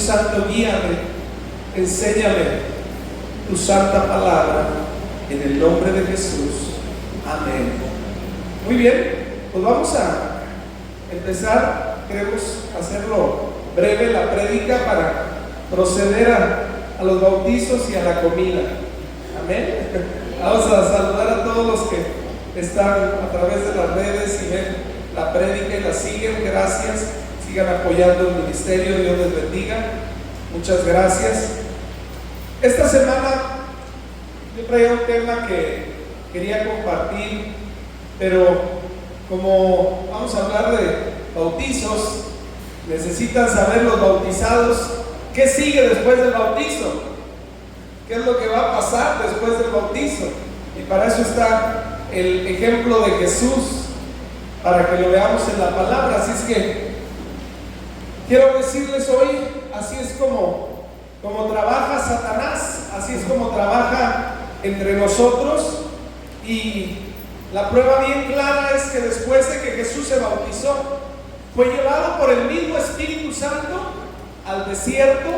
Santo, guíame, enséñame tu santa palabra, en el nombre de Jesús. Amén. Muy bien, pues vamos a empezar. Queremos hacerlo breve la prédica para proceder a los bautizos y a la comida. Amén. Vamos a saludar a todos los que están a través de las redes y ven la prédica y la siguen. Gracias. Sigan apoyando el ministerio. Dios les bendiga. Muchas gracias. Esta semana yo traía un tema que quería compartir, pero como vamos a hablar de bautizos, necesitan saber los bautizados qué sigue después del bautizo, qué es lo que va a pasar después del bautizo. Y para eso está el ejemplo de Jesús, para que lo veamos en la palabra. Así es que quiero decirles hoy, así es como trabaja Satanás, así es como trabaja entre nosotros. Y la prueba bien clara es que después de que Jesús se bautizó, fue llevado por el mismo Espíritu Santo al desierto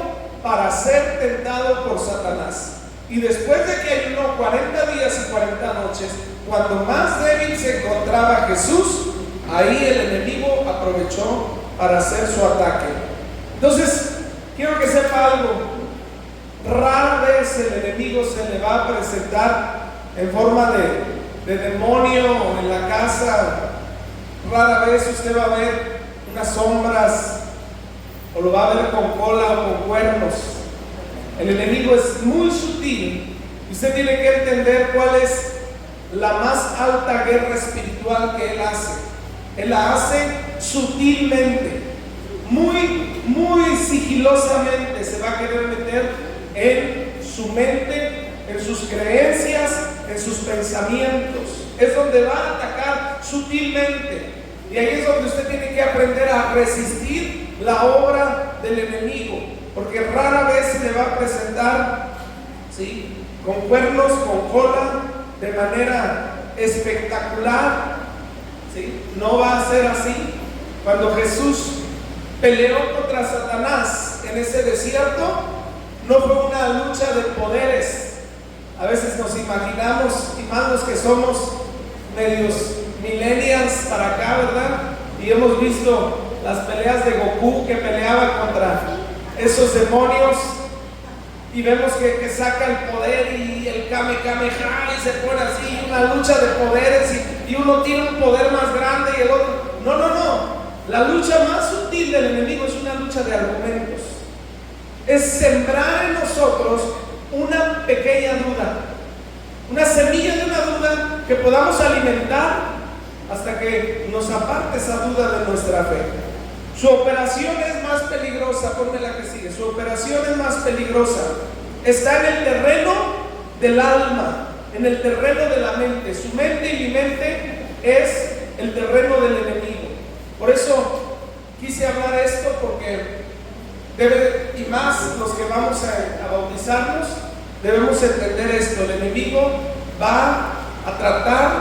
para ser tentado por Satanás. Y después de que ayunó 40 días y 40 noches, cuando más débil se encontraba Jesús, ahí el enemigo aprovechó para hacer su ataque. Entonces, quiero que sepa algo: rara vez el enemigo se le va a presentar en forma de demonio en la casa. Rara vez usted va a ver unas sombras, o lo va a ver con cola o con cuernos. El enemigo es muy sutil y usted tiene que entender cuál es la más alta guerra espiritual que él hace. Él la hace sutilmente, muy sigilosamente. Se va a querer meter en su mente, en sus creencias, en sus pensamientos. Es donde va a atacar sutilmente. Y ahí es donde usted tiene que aprender a resistir la obra del enemigo, porque rara vez se le va a presentar, ¿sí?, con cuernos, con cola, de manera espectacular, ¿sí? No va a ser así. Cuando Jesús peleó contra Satanás en ese desierto, no fue una lucha de poderes. A veces nos imaginamos, y más los que somos medios millennials para acá, ¿verdad? Y hemos visto las peleas de Goku, que peleaba contra esos demonios, y vemos que saca el poder y el Kamehameha y se pone así, una lucha de poderes, y uno tiene un poder más grande y el otro. No. La lucha más sutil del enemigo es una lucha de argumentos. Es sembrar en nosotros una pequeña duda, una semilla de una duda que podamos alimentar hasta que nos aparte esa duda de nuestra fe. Su operación es más peligrosa. Ponme la que sigue. Su operación es más peligrosa. Está en el terreno del alma, en el terreno de la mente. Su mente y mi mente es el terreno del enemigo. Por eso quise hablar esto, porque y más los que vamos a bautizarnos, debemos entender esto. El enemigo va a tratar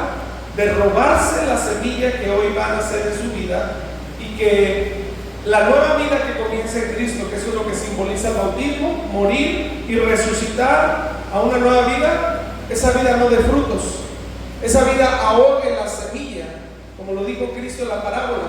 de robarse la semilla que hoy van a hacer en su vida, y que la nueva vida que comienza en Cristo, que eso es lo que simboliza el bautismo, morir y resucitar a una nueva vida, esa vida no dé frutos, esa vida ahogue la semilla, como lo dijo Cristo en la parábola.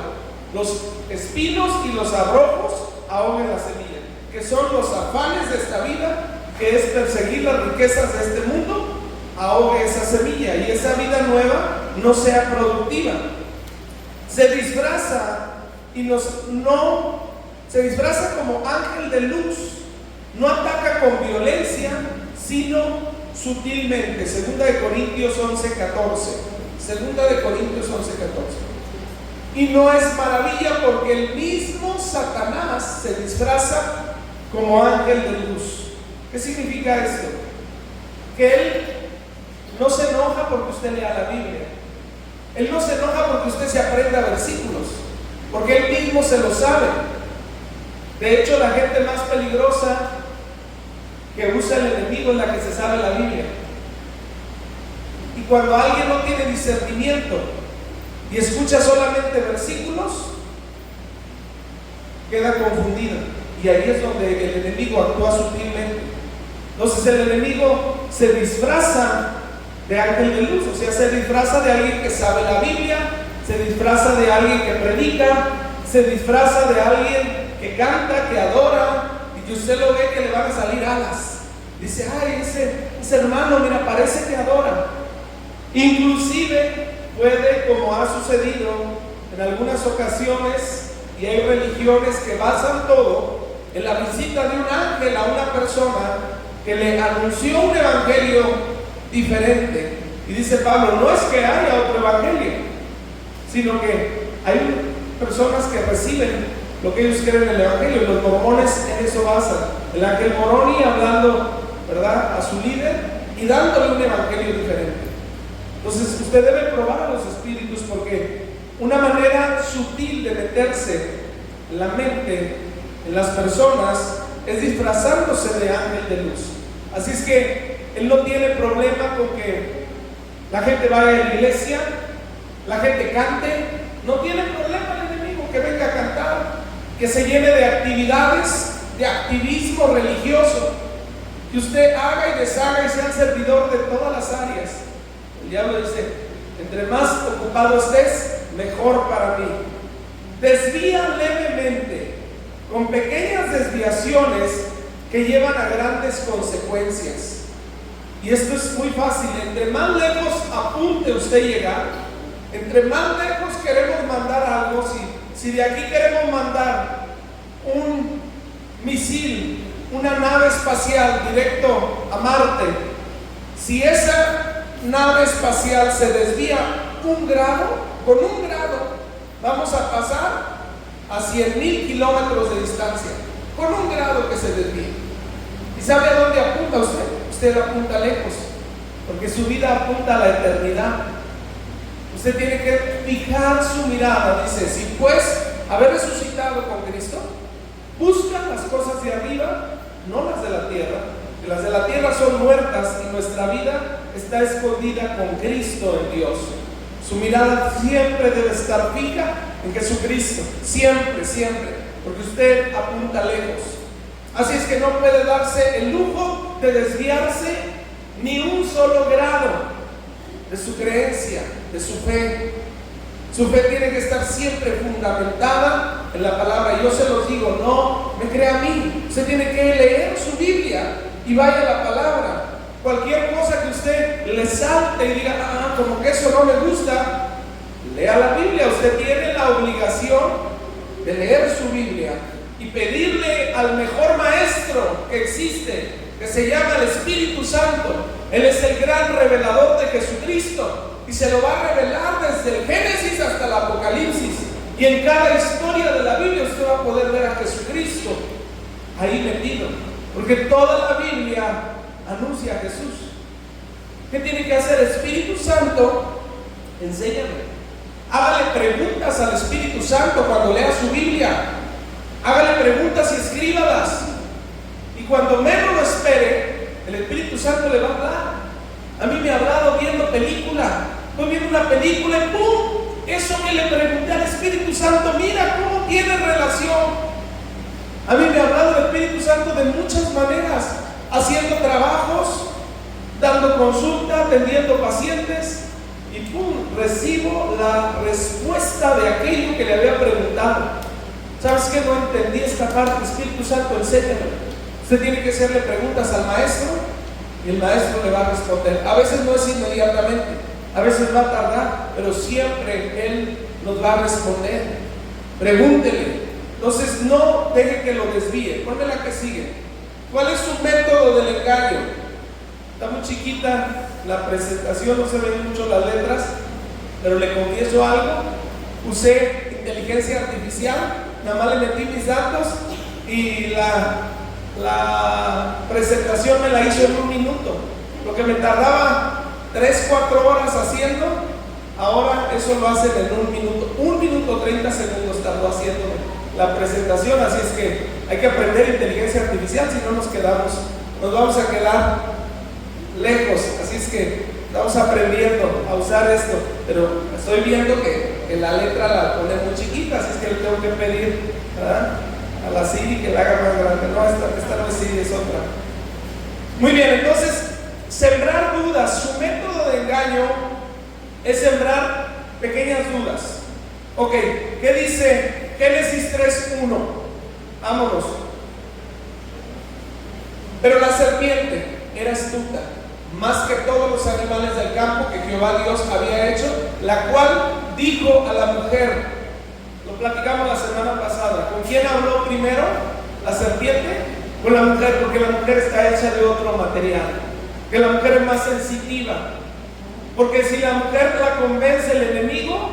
Los espinos y los abrojos ahoguen la semilla, que son los afanes de esta vida, que es perseguir las riquezas de este mundo. Ahogue esa semilla y esa vida nueva no sea productiva. Se disfraza se disfraza como ángel de luz. No ataca con violencia, sino sutilmente. Segunda de Corintios 11:14. Segunda de Corintios 11:14. Y no es maravilla, porque el mismo Satanás se disfraza como ángel de luz. ¿Qué significa esto? Que él no se enoja porque usted lea la Biblia. Él no se enoja porque usted se aprenda versículos, porque él mismo se lo sabe. De hecho, la gente más peligrosa que usa el enemigo es la que se sabe la Biblia. Y cuando alguien no tiene discernimiento y escucha solamente versículos, queda confundido. Y ahí es donde el enemigo actúa sutilmente. Entonces el enemigo se disfraza de ángel de luz, o sea, se disfraza de alguien que sabe la Biblia, se disfraza de alguien que predica, se disfraza de alguien que canta, que adora, y que usted lo ve que le van a salir alas. Dice, ay, ese hermano, mira, parece que adora. Inclusive puede, como ha sucedido en algunas ocasiones, y hay religiones que basan todo en la visita de un ángel a una persona que le anunció un evangelio diferente. Y dice Pablo, no es que haya otro evangelio, sino que hay personas que reciben lo que ellos creen en el evangelio. Los mormones en eso basan. El ángel Moroni hablando, ¿verdad?, a su líder y dándole un evangelio diferente. Entonces usted debe probar a los espíritus, porque una manera sutil de meterse en la mente, en las personas, es disfrazándose de ángel de luz. Así es que él no tiene problema con que la gente vaya a la iglesia, la gente cante. No tiene problema el enemigo que venga a cantar, que se llene de actividades, de activismo religioso, que usted haga y deshaga y sea el servidor de todas las áreas. El diablo dice, entre más ocupado estés, mejor para mí. Desvía levemente, con pequeñas desviaciones que llevan a grandes consecuencias. Y esto es muy fácil. Entre más lejos apunte usted llegar, entre más lejos queremos mandar algo, si de aquí queremos mandar un misil, una nave espacial directo a Marte, si esa nave espacial se desvía un grado, con un grado vamos a pasar a 100,000 kilómetros de distancia, con un grado que se desvíe. ¿Y sabe a dónde apunta usted? Usted apunta lejos, porque su vida apunta a la eternidad. Usted tiene que fijar su mirada. Dice, si pues haber resucitado con Cristo, busca las cosas de arriba, no las de la tierra, que las de la tierra son muertas y nuestra vida está escondida con Cristo en Dios. Su mirada siempre debe estar fija en Jesucristo, siempre, siempre, porque usted apunta lejos. Así es que no puede darse el lujo de desviarse ni un solo grado de su creencia, de su fe. Su fe tiene que estar siempre fundamentada en la palabra. Yo se los digo, no me crea a mí. Usted tiene que leer su Biblia y vaya a la palabra. Cualquier cosa que usted le salte y diga, como que eso no me gusta, lea la Biblia. Usted tiene la obligación de leer su Biblia y pedirle al mejor maestro que existe, que se llama el Espíritu Santo. Él es el gran revelador de Jesucristo y se lo va a revelar desde el Génesis hasta el Apocalipsis. Y en cada historia de la Biblia usted va a poder ver a Jesucristo ahí metido, porque toda la Biblia anuncia a Jesús. ¿Qué tiene que hacer el Espíritu Santo? Enséñame. Hágale preguntas al Espíritu Santo cuando lea su Biblia. Hágale preguntas y escríbalas. Y cuando menos lo espere, el Espíritu Santo le va a hablar. A mí me ha hablado viendo película. Estoy viendo una película y ¡pum! Eso que le pregunté al Espíritu Santo, mira cómo tiene relación. A mí me ha hablado el Espíritu Santo de muchas maneras, haciendo trabajos, dando consulta, atendiendo pacientes, y ¡pum! Recibo la respuesta de aquello que le había preguntado. ¿Sabes qué? No entendí esta parte. Espíritu Santo, enséñame. Usted tiene que hacerle preguntas al maestro y el maestro le va a responder. A veces no es inmediatamente, a veces va a tardar, pero siempre él nos va a responder. Pregúntele. Entonces no deje que lo desvíe. Ponme la que sigue. ¿Cuál es su método del engaño? Está muy chiquita la presentación, no se ven mucho las letras, pero le confieso algo. Usé inteligencia artificial, nada más le metí mis datos y la presentación me la hizo en 1 minuto. Lo que me tardaba 3-4 horas haciendo, ahora eso lo hacen en 1 minuto. 1 minuto 30 segundos tardó haciendo la presentación. Así es que hay que aprender inteligencia artificial, si no nos vamos a quedar lejos. Así es que estamos aprendiendo a usar esto, pero estoy viendo que la letra la pone muy chiquita, así es que le tengo que pedir, ¿verdad?, a la Siri que la haga más grande. No, esta no es Siri, es otra. Muy bien, entonces, sembrar dudas. Su método de engaño es sembrar pequeñas dudas. Ok, ¿qué dice Génesis 3:1? Vámonos. Pero la serpiente era astuta, más que todos los animales del campo que Jehová Dios había hecho, la cual dijo a la mujer, lo platicamos la semana pasada, ¿con quién habló primero la serpiente? Con la mujer, porque la mujer está hecha de otro material, que la mujer es más sensitiva, porque si la mujer la convence el enemigo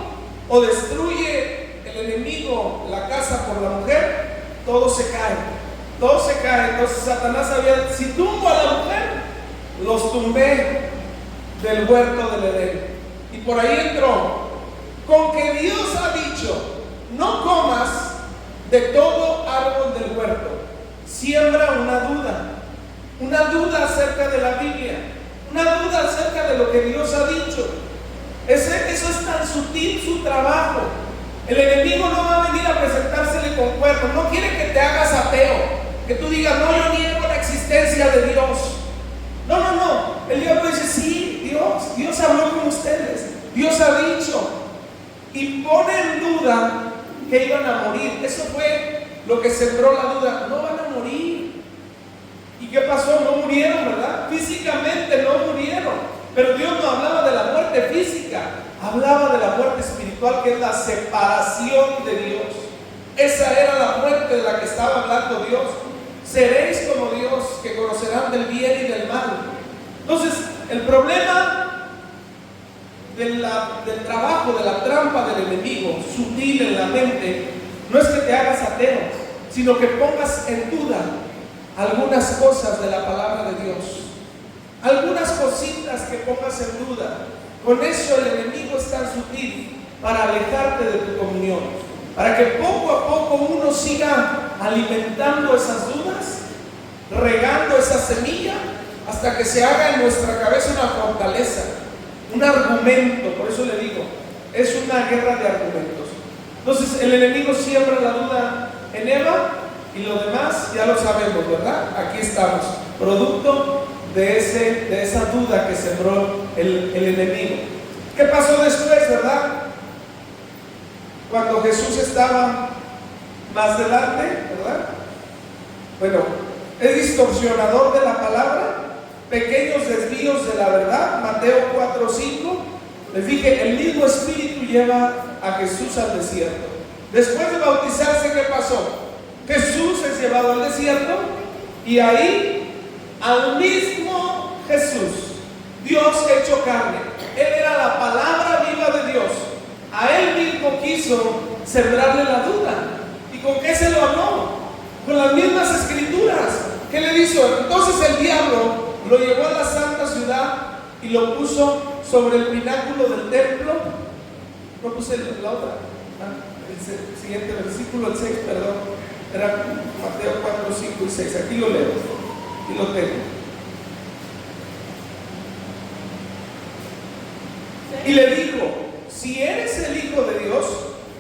o destruye el enemigo la casa por la mujer, todo se cae. Todo se cae. Entonces Satanás sabía, si tumbo a la mujer, los tumbé del huerto del Edén. Y por ahí entró, con que Dios ha dicho, no comas de todo árbol del huerto. Siembra una duda acerca de la Biblia, una duda acerca de lo que Dios ha dicho. Eso es tan sutil su trabajo. El enemigo no va a venir a presentársele con cuernos, no quiere que te hagas ateo, que tú digas, no, yo niego la existencia de Dios. No. El diablo dice, sí, Dios habló con ustedes, Dios ha dicho. Y pone en duda que iban a morir. Eso fue lo que sembró la duda. No van a morir. ¿Y qué pasó? No murieron, ¿verdad? Físicamente no murieron. Pero Dios no hablaba de la muerte física, hablaba de la muerte espiritual, que es la separación de Dios. Esa era la muerte de la que estaba hablando Dios. Seréis como Dios, que conocerán del bien y del mal. Entonces, el problema del trabajo, de la trampa del enemigo, sutil en la mente, no es que te hagas ateo, sino que pongas en duda algunas cosas de la palabra de Dios. Algunas cositas que pongas en duda. Con eso el enemigo es tan sutil para alejarte de tu comunión, para que poco a poco uno siga alimentando esas dudas, regando esa semilla, hasta que se haga en nuestra cabeza una fortaleza, un argumento. Por eso le digo, es una guerra de argumentos. Entonces el enemigo siembra la duda en Eva, y lo demás ya lo sabemos, ¿verdad? Aquí estamos, producto de esa duda que sembró el enemigo. ¿Qué pasó después, verdad? Cuando Jesús estaba más adelante, ¿verdad? Bueno, es distorsionador de la palabra, pequeños desvíos de la verdad. Mateo 4:5. Les dije, el mismo Espíritu lleva a Jesús al desierto. Después de bautizarse, ¿qué pasó? Jesús es llevado al desierto, y ahí al mismo Jesús, Dios hecho carne, Él era la palabra viva de Dios. A Él mismo quiso sembrarle la duda. ¿Y con qué se lo habló? Con las mismas escrituras. ¿Qué le hizo? Entonces el diablo lo llevó a la santa ciudad y lo puso sobre el pináculo del templo. No puse la otra. El siguiente versículo, el 6, perdón. Era Mateo 4, 5 y 6. Aquí lo leo y lo tengo. Y le dijo, si eres el Hijo de Dios,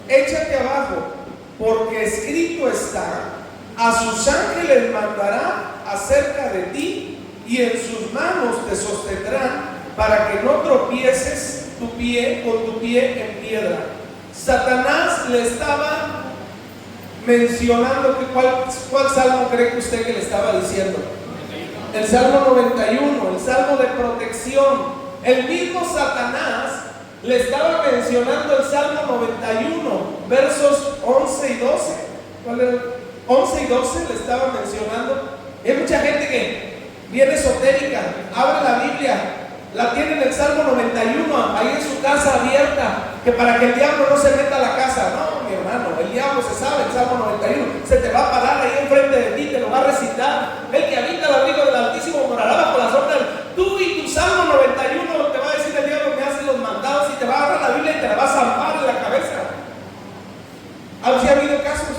échate abajo, porque escrito está, a sus ángeles mandará acerca de ti, y en sus manos te sostendrán, para que no tropieces con tu pie en piedra. Satanás le estaba mencionando, ¿cuál salmo cree que usted que le estaba diciendo? El Salmo 91, el Salmo de protección. El mismo Satanás le estaba mencionando el Salmo 91, versos 11 y 12. ¿Cuál era? 11 y 12 le estaba mencionando. Hay mucha gente que viene esotérica, abre la Biblia, la tiene en el Salmo 91, ahí en su casa abierta, que para que el diablo no se meta a la casa. No, mi hermano, el diablo se sabe el Salmo 91, se te va a parar ahí enfrente de ti, te lo va a recitar. El que habita el abrigo del Altísimo morará bajo la sombra. Tú y tu Salmo 91 te va a decir el diablo que hace los mandados, y te va a agarrar la Biblia y te la va a zampar en la cabeza. Así ha habido casos.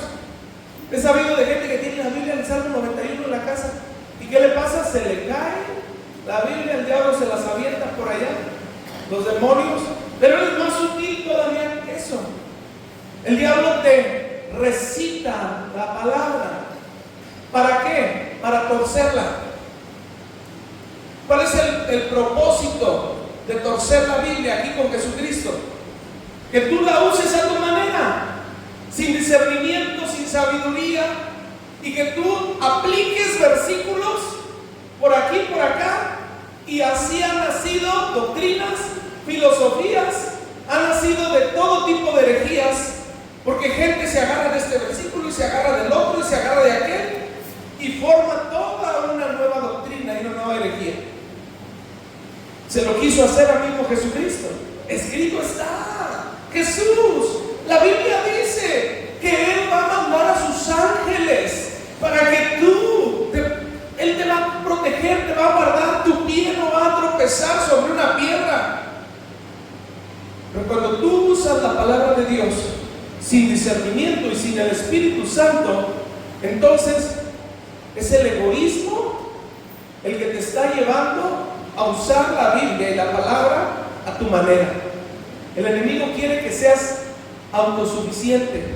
He sabido de gente que tiene la Biblia en el Salmo 91 en la casa, y ¿qué le pasa? Se le cae la Biblia, el diablo se las avienta por allá, los demonios. Pero es más sutil todavía que eso. El diablo te recita la palabra. ¿Para qué? Para torcerla. ¿Cuál es el propósito de torcer la Biblia aquí con Jesucristo? Que tú la uses a tu manera, sin discernimiento, sin sabiduría, y que tú apliques versículos por aquí, por acá, y así han nacido doctrinas, filosofías, han nacido de todo tipo de herejías, porque gente se agarra de este versículo y se agarra del otro y se agarra de aquel y forma toda una nueva doctrina y una nueva herejía. Se lo quiso hacer al mismo Jesucristo. Escrito está. Jesús, la Biblia dice que Él va a mandar a sus ángeles para que Él te va a proteger, te va a guardar, tu pie no va a tropezar sobre una piedra. Pero cuando tú usas la palabra de Dios sin discernimiento y sin el Espíritu Santo, entonces es el egoísmo el que te está llevando a usar la Biblia y la palabra a tu manera. El enemigo quiere que seas autosuficiente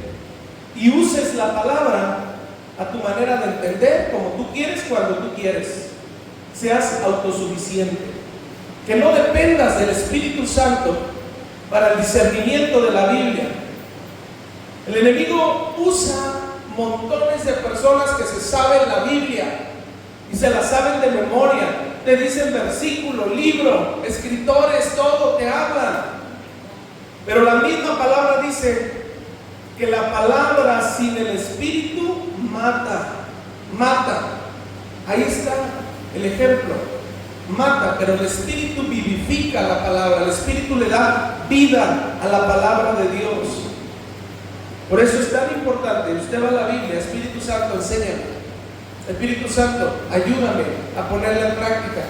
y uses la palabra a tu manera de entender, como tú quieres, cuando tú quieres. Seas autosuficiente. Que no dependas del Espíritu Santo para el discernimiento de la Biblia. El enemigo usa montones de personas que se saben la Biblia y se la saben de memoria. Te dicen versículo, libro, escritores, todo te hablan. Pero la misma palabra dice que la palabra sin el Espíritu mata. Ahí está el ejemplo. Mata, pero el Espíritu vivifica la palabra. El Espíritu le da vida a la palabra de Dios. Por eso es tan importante. Usted va a la Biblia, Espíritu Santo, enséñame. Espíritu Santo, ayúdame a ponerla en práctica,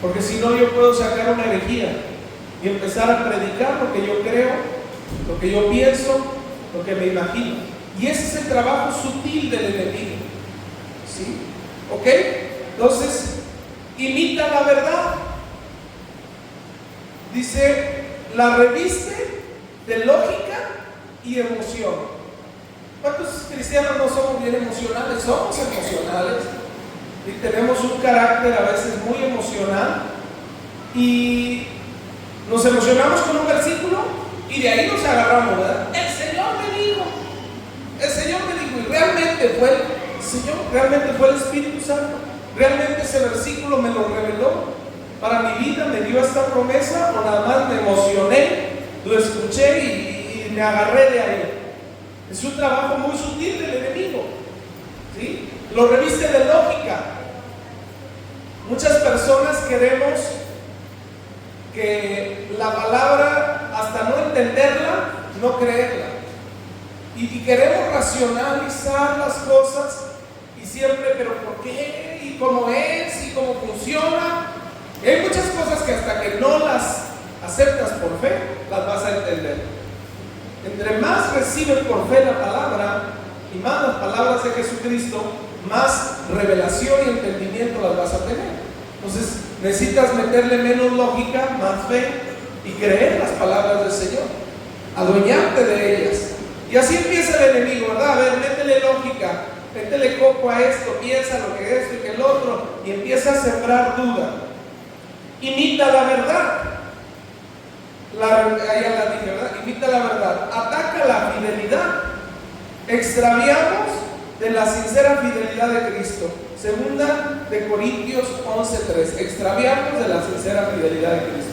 porque si no yo puedo sacar una herejía y empezar a predicar lo que yo creo, lo que yo pienso, lo que me imagino. Y ese es el trabajo sutil del enemigo. ¿Sí? ¿Ok? Entonces, imita la verdad. Dice, la reviste de lógica y emoción. ¿Cuántos cristianos no somos bien emocionales? Somos emocionales y tenemos un carácter a veces muy emocional y nos emocionamos con un versículo y de ahí nos agarramos, ¿verdad? El Señor me dijo y realmente fue el Señor, realmente fue el Espíritu Santo, realmente ese versículo me lo reveló para mi vida, me dio esta promesa, o nada más me emocioné, lo escuché y me agarré de ahí. Es un trabajo muy sutil del enemigo, ¿sí? Lo reviste de lógica. Muchas personas queremos que la palabra, hasta no entenderla, no creerla. Y queremos racionalizar las cosas y siempre, pero ¿por qué? ¿Y cómo es? ¿Y cómo funciona? Y hay muchas cosas que hasta que no las aceptas por fe, las vas a entender. Entre más recibes por fe la palabra y más las palabras de Jesucristo, más revelación y entendimiento las vas a tener. Entonces necesitas meterle menos lógica, más fe y creer las palabras del Señor, adueñarte de ellas. Y así empieza el enemigo, ¿verdad? A ver, métele lógica, métele coco a esto, piensa lo que esto y que el otro, y empieza a sembrar duda. Imita la verdad. Ya la dije, ¿verdad? Imita la verdad, ataca la fidelidad. Extraviamos de la sincera fidelidad de Cristo. Segunda de Corintios 11:3. Extraviamos de la sincera fidelidad de Cristo.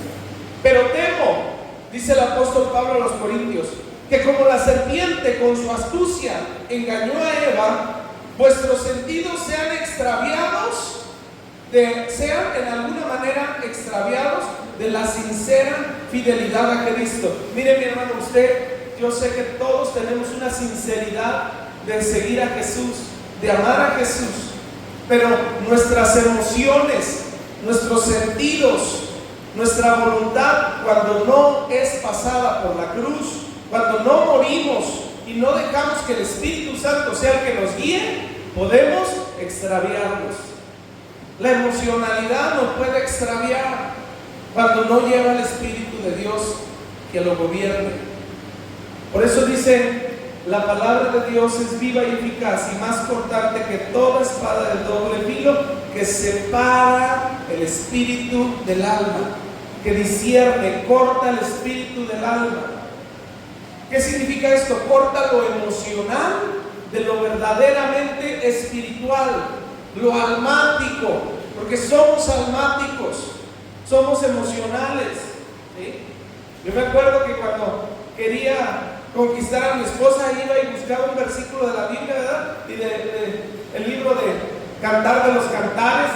Pero temo, dice el apóstol Pablo a los Corintios, que como la serpiente con su astucia engañó a Eva, vuestros sentidos sean extraviados, sean en alguna manera extraviados de la sincera fidelidad a Cristo. Mire, mi hermano, yo sé que todos tenemos una sinceridad de seguir a Jesús, de amar a Jesús, pero nuestras emociones, nuestros sentidos, nuestra voluntad, cuando no es pasada por la cruz, cuando no morimos y no dejamos que el Espíritu Santo sea el que nos guíe, podemos extraviarnos. La emocionalidad nos puede extraviar cuando no lleva el Espíritu de Dios que lo gobierne. Por eso dice la palabra de Dios es viva y eficaz y más cortante que toda espada de doble filo, que separa el espíritu del alma, que discierne, corta el espíritu del alma. ¿Qué significa esto? Corta lo emocional de lo verdaderamente espiritual, lo almático, porque somos almáticos, somos emocionales, ¿sí? Yo me acuerdo que cuando quería conquistar a mi esposa, iba y buscaba un versículo de la Biblia, ¿verdad? Y el libro de Cantar de los Cantares,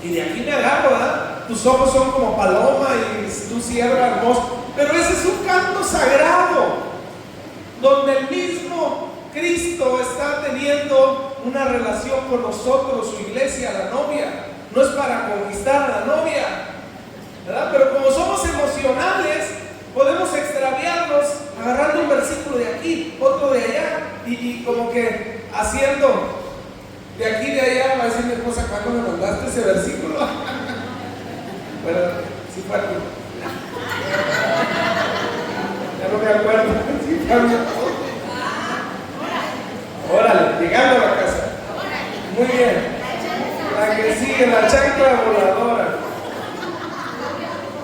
y de aquí me agarro, ¿verdad? Tus ojos son como paloma y tu sierva hermoso. Pero ese es un canto sagrado, donde el mismo Cristo está teniendo una relación con nosotros, su iglesia, la novia. No es para conquistar a la novia, ¿verdad? Pero como somos emocionales, podemos extraviarnos agarrando un versículo de aquí, otro de allá, y como que haciendo de aquí y de allá. Va a decir mi esposa: ¿cuándo me mandaste ese versículo? Bueno, sí fue aquí. Ya no me acuerdo. Sí, órale, llegando a la casa. Muy bien. La que sigue, la chancla voladora.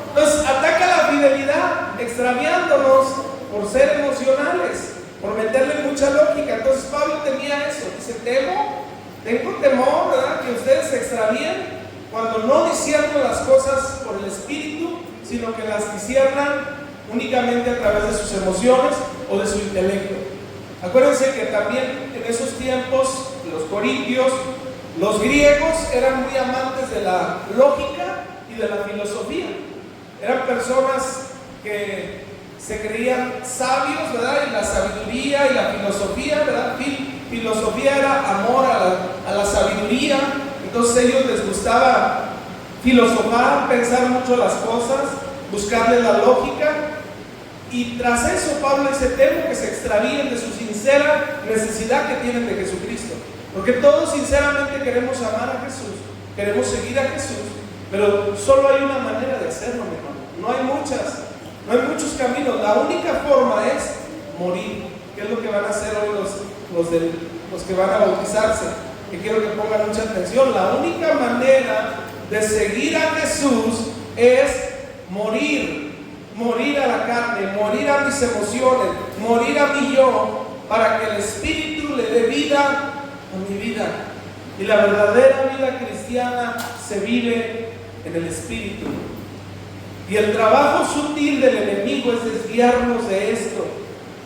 Entonces ataca la fidelidad, extraviándonos por ser emocionales, por meterle mucha lógica. Entonces Pablo tenía eso. Dice: tengo temor, ¿verdad?, que ustedes se extravíen cuando no disciernan las cosas por el espíritu, sino que las disciernan únicamente a través de sus emociones o de su intelecto. Acuérdense que también en esos tiempos, los corintios, los griegos eran muy amantes de la lógica y de la filosofía. Eran personas que se creían sabios, ¿verdad? Y la sabiduría y la filosofía, ¿verdad? Filosofía era amor a la sabiduría. Entonces a ellos les gustaba filosofar, pensar mucho las cosas, buscarle la lógica. Y tras eso Pablo dice: temo que se extravíen de su sincera necesidad que tienen de Jesucristo. Porque todos sinceramente queremos amar a Jesús, queremos seguir a Jesús, pero solo hay una manera de hacerlo, mi hermano. No hay muchos caminos. La única forma es morir, que es lo que van a hacer hoy los que van a bautizarse. Que quiero que pongan mucha atención. La única manera de seguir a Jesús es morir a la carne, morir a mis emociones, morir a mi yo, para que el Espíritu le dé vida a mi vida. Y la verdadera vida cristiana se vive en el Espíritu. Y el trabajo sutil del enemigo es desviarnos de esto,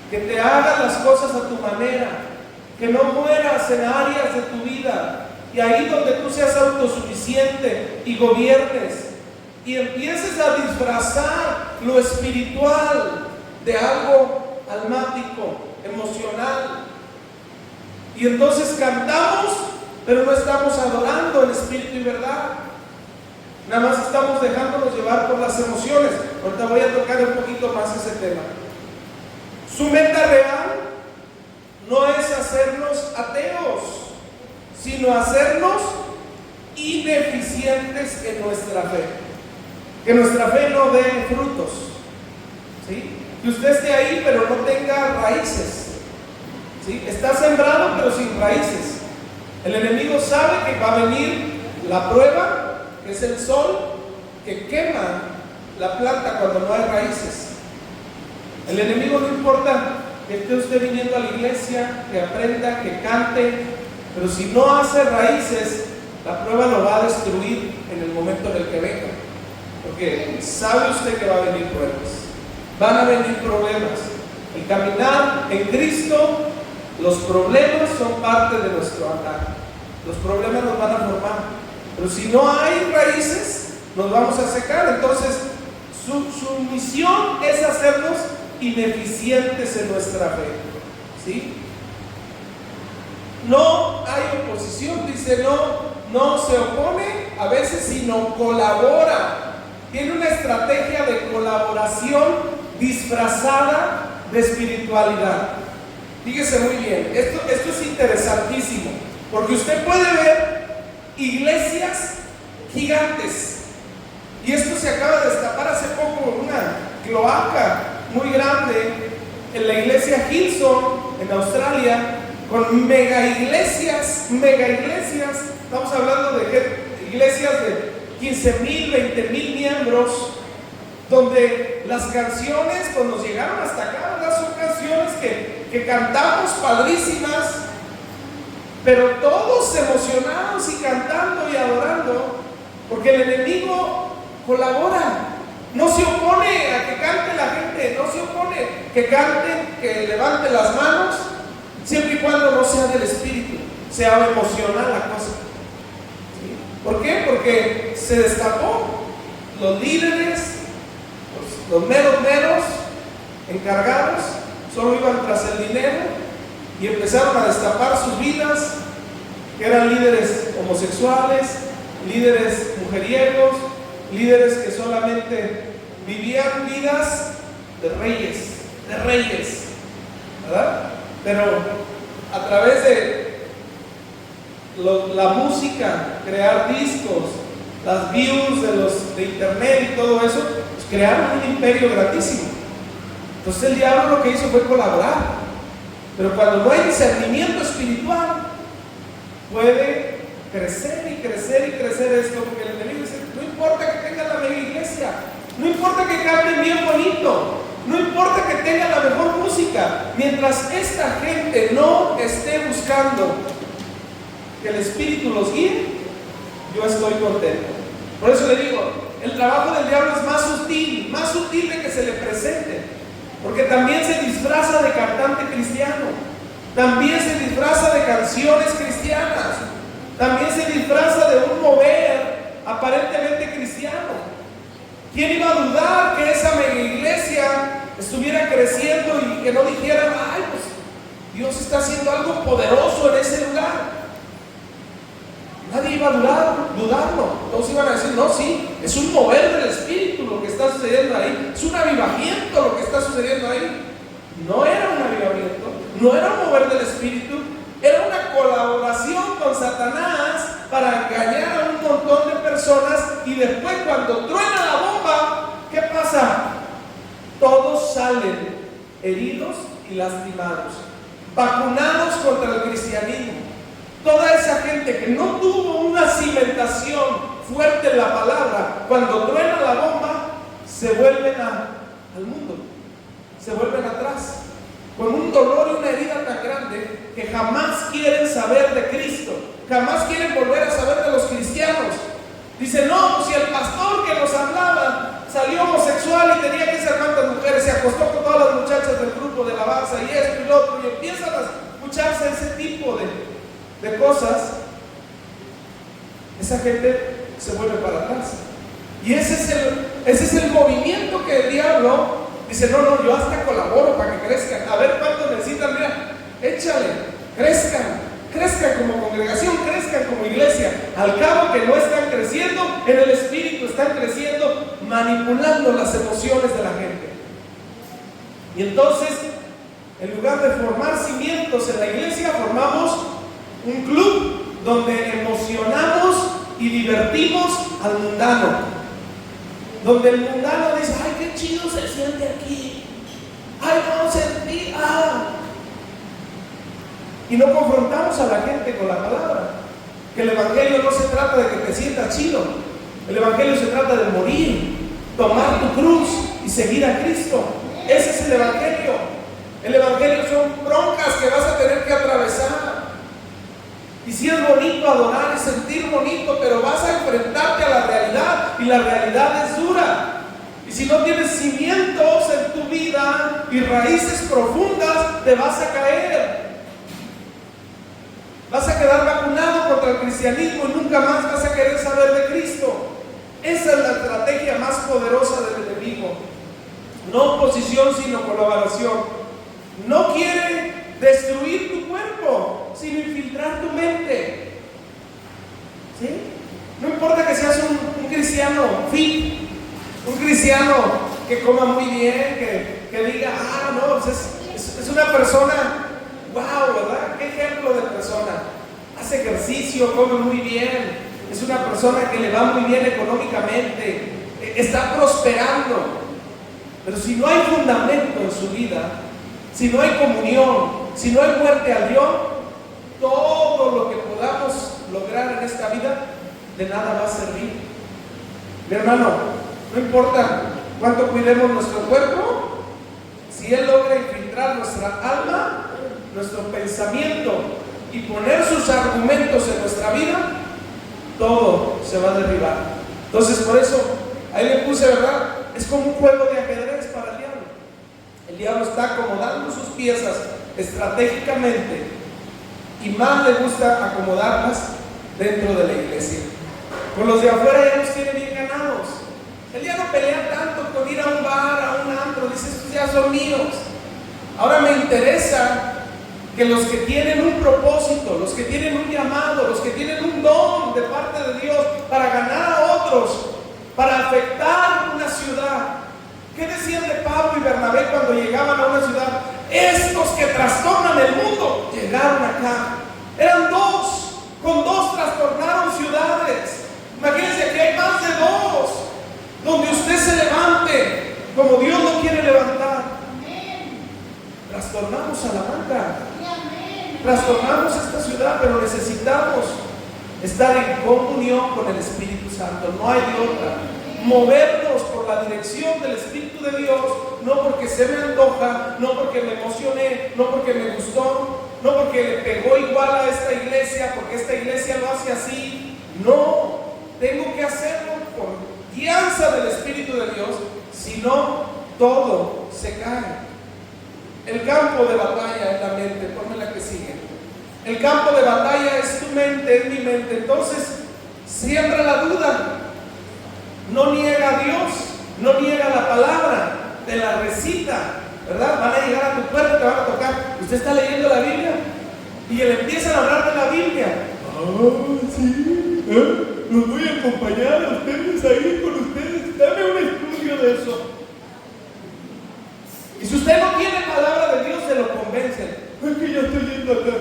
que te hagas las cosas a tu manera, que no mueras en áreas de tu vida, y ahí donde tú seas autosuficiente y gobiernes, y empieces a disfrazar lo espiritual de algo almático, emocional. Y entonces cantamos, pero no estamos adorando en espíritu y verdad. Nada más estamos dejándonos llevar por las emociones. Ahorita voy a tocar un poquito más ese tema. Su meta real no es hacernos ateos, sino hacernos ineficientes en nuestra fe. Que nuestra fe no dé frutos, ¿sí? Que usted esté ahí pero no tenga raíces, ¿sí? Está sembrado pero sin raíces. El enemigo sabe que va a venir la prueba, que es el sol, que quema la planta cuando no hay raíces. El enemigo no importa que esté usted viniendo a la iglesia, que aprenda, que cante, pero si no hace raíces, la prueba lo va a destruir en el momento en el que venga. Porque sabe usted que va a venir pruebas, van a venir problemas. El caminar en Cristo, los problemas son parte de nuestro andar. Los problemas nos van a formar, pero si no hay raíces, nos vamos a secar. Entonces, su misión es hacernos ineficientes en nuestra fe, ¿sí? No hay oposición, dice, no se opone a veces, sino colabora. Tiene una estrategia de colaboración disfrazada de espiritualidad. Fíjese muy bien, esto es interesantísimo, porque usted puede ver iglesias gigantes, y esto se acaba de destapar hace poco, una cloaca muy grande en la iglesia Hillsong, en Australia con mega iglesias, estamos hablando de iglesias de 15,000, 20,000 miembros, donde las canciones, pues nos llegaron hasta acá, ¿verdad? Son canciones que cantamos padrísimas, pero todos emocionados y cantando y adorando, porque el enemigo colabora. No se opone a que cante la gente, no se opone que canten, que levanten las manos, siempre y cuando no sea del espíritu, sea emocional la cosa. ¿Sí? ¿Por qué? Porque se destapó. Los líderes, los meros encargados, solo iban tras el dinero y empezaron a destapar sus vidas, que eran líderes homosexuales, líderes mujeriegos, líderes que solamente vivían vidas de reyes, ¿verdad? Pero a través de la música, crear discos, las views de internet y todo eso, pues crearon un imperio grandísimo. Entonces el diablo lo que hizo fue colaborar. Pero cuando no hay discernimiento espiritual, puede crecer esto, porque el enemigo dice: no importa que tengan la mega iglesia, no importa que canten bien bonito, no importa que tengan la mejor música, mientras esta gente no esté buscando que el Espíritu los guíe, yo estoy contento. Por eso le digo, el trabajo del diablo es más sutil de que se le presente, porque también se disfraza de cantante cristiano, también se disfraza de canciones cristianas, también se disfraza de un mover aparentemente cristiano. ¿Quién iba a dudar que esa mega iglesia estuviera creciendo y que no dijeran: ay, pues Dios está haciendo algo poderoso en ese lugar? Nadie iba a dudarlo. Todos iban a decir: no, sí, es un mover del Espíritu lo que está sucediendo ahí, es un avivamiento lo que está sucediendo ahí. No era un avivamiento, no era un mover del Espíritu, era una colaboración con Satanás para engañar a un montón de personas. Y después, cuando truena la bomba, ¿qué pasa? Todos salen heridos y lastimados, vacunados contra el cristianismo. Toda esa gente que no tuvo una cimentación fuerte en la palabra, cuando truena la bomba, se vuelven al mundo, se vuelven atrás, con un dolor y una herida tan grande que jamás quieren saber de Cristo, jamás quieren volver a saber de los cristianos. Dicen: no, pues si el pastor que nos hablaba salió homosexual y tenía que ser tantas mujeres, se acostó con todas las muchachas del grupo de alabanza y esto y lo otro, y empiezan a escucharse ese tipo de cosas, esa gente se vuelve para atrás. Y ese es el movimiento que el diablo dice: no, yo hasta colaboro para que crezcan. A ver cuánto necesitan, mira, échale, crezcan como congregación, crezcan como iglesia. Al cabo que no están creciendo en el espíritu, están creciendo manipulando las emociones de la gente. Y entonces, en lugar de formar cimientos en la iglesia, formamos un club donde emocionamos y divertimos al mundano, donde el mundano dice: ay, qué chido se siente aquí, ay, no sentí, y no confrontamos a la gente con la palabra. Que el evangelio no se trata de que te sientas chido, el evangelio se trata de morir, tomar tu cruz y seguir a Cristo. Ese es el evangelio. El evangelio son broncas que vas a tener que atravesar. Y si es bonito adorar y sentir bonito, pero vas a enfrentarte a la realidad, y la realidad es dura. Y si no tienes cimientos en tu vida y raíces profundas, te vas a caer. Vas a quedar vacunado contra el cristianismo y nunca más vas a querer saber de Cristo. Esa es la estrategia más poderosa del enemigo. No oposición, sino colaboración. No quiere destruir tu cuerpo, sino infiltrar tu mente. ¿Sí? No importa que seas un cristiano fit, un cristiano que coma muy bien, que diga: no, pues es una persona, wow, ¿verdad? ¿Qué ejemplo de persona? Hace ejercicio, come muy bien, es una persona que le va muy bien económicamente, está prosperando. Pero si no hay fundamento en su vida, si no hay comunión, si no hay muerte al yo, todo lo que podamos lograr en esta vida, de nada va a servir. Mi hermano, no importa cuánto cuidemos nuestro cuerpo, si Él logra infiltrar nuestra alma, nuestro pensamiento y poner sus argumentos en nuestra vida, todo se va a derribar. Entonces, por eso, ahí le puse, ¿verdad? Es como un juego de ajedrez para el diablo. El diablo está acomodando sus piezas estratégicamente y más le gusta acomodarlas dentro de la iglesia. Con los de afuera ya los tiene bien ganados. Él ya no pelea tanto con ir a un bar, a un antro, dice, estos ya son míos. Ahora me interesa que los que tienen un propósito, los que tienen un llamado, los que tienen un don de parte de Dios para ganar a otros, para afectar una ciudad. ¿Qué decían de Pablo y Bernabé cuando llegaban a una ciudad? Estos que trastornan el mundo llegaron acá. Eran dos, con dos trastornaron ciudades. Imagínense que hay más de dos, donde usted se levante como Dios lo quiere levantar. Trastornamos a la banca, trastornamos esta ciudad, pero necesitamos estar en comunión con el Espíritu Santo. No hay de otra. Movernos por la dirección del Espíritu de Dios, no porque se me antoja, no porque me emocioné, no porque me gustó, no porque le pegó igual a esta iglesia, porque esta iglesia lo hace así. No, tengo que hacerlo por guianza del Espíritu de Dios, si no, todo se cae. El campo de batalla es la mente, ponme la que sigue. El campo de batalla es tu mente, es mi mente. Entonces, siembra la duda. No niega a Dios, no niega la palabra, te la recita, ¿verdad? Van a llegar a tu puerta, te van a tocar. Usted está leyendo la Biblia y le empiezan a hablar de la Biblia. Sí, los voy a acompañar a ustedes ahí con ustedes. Dame un estudio de eso. Y si usted no tiene palabra de Dios, se lo convencen. Es que yo estoy yendo acá.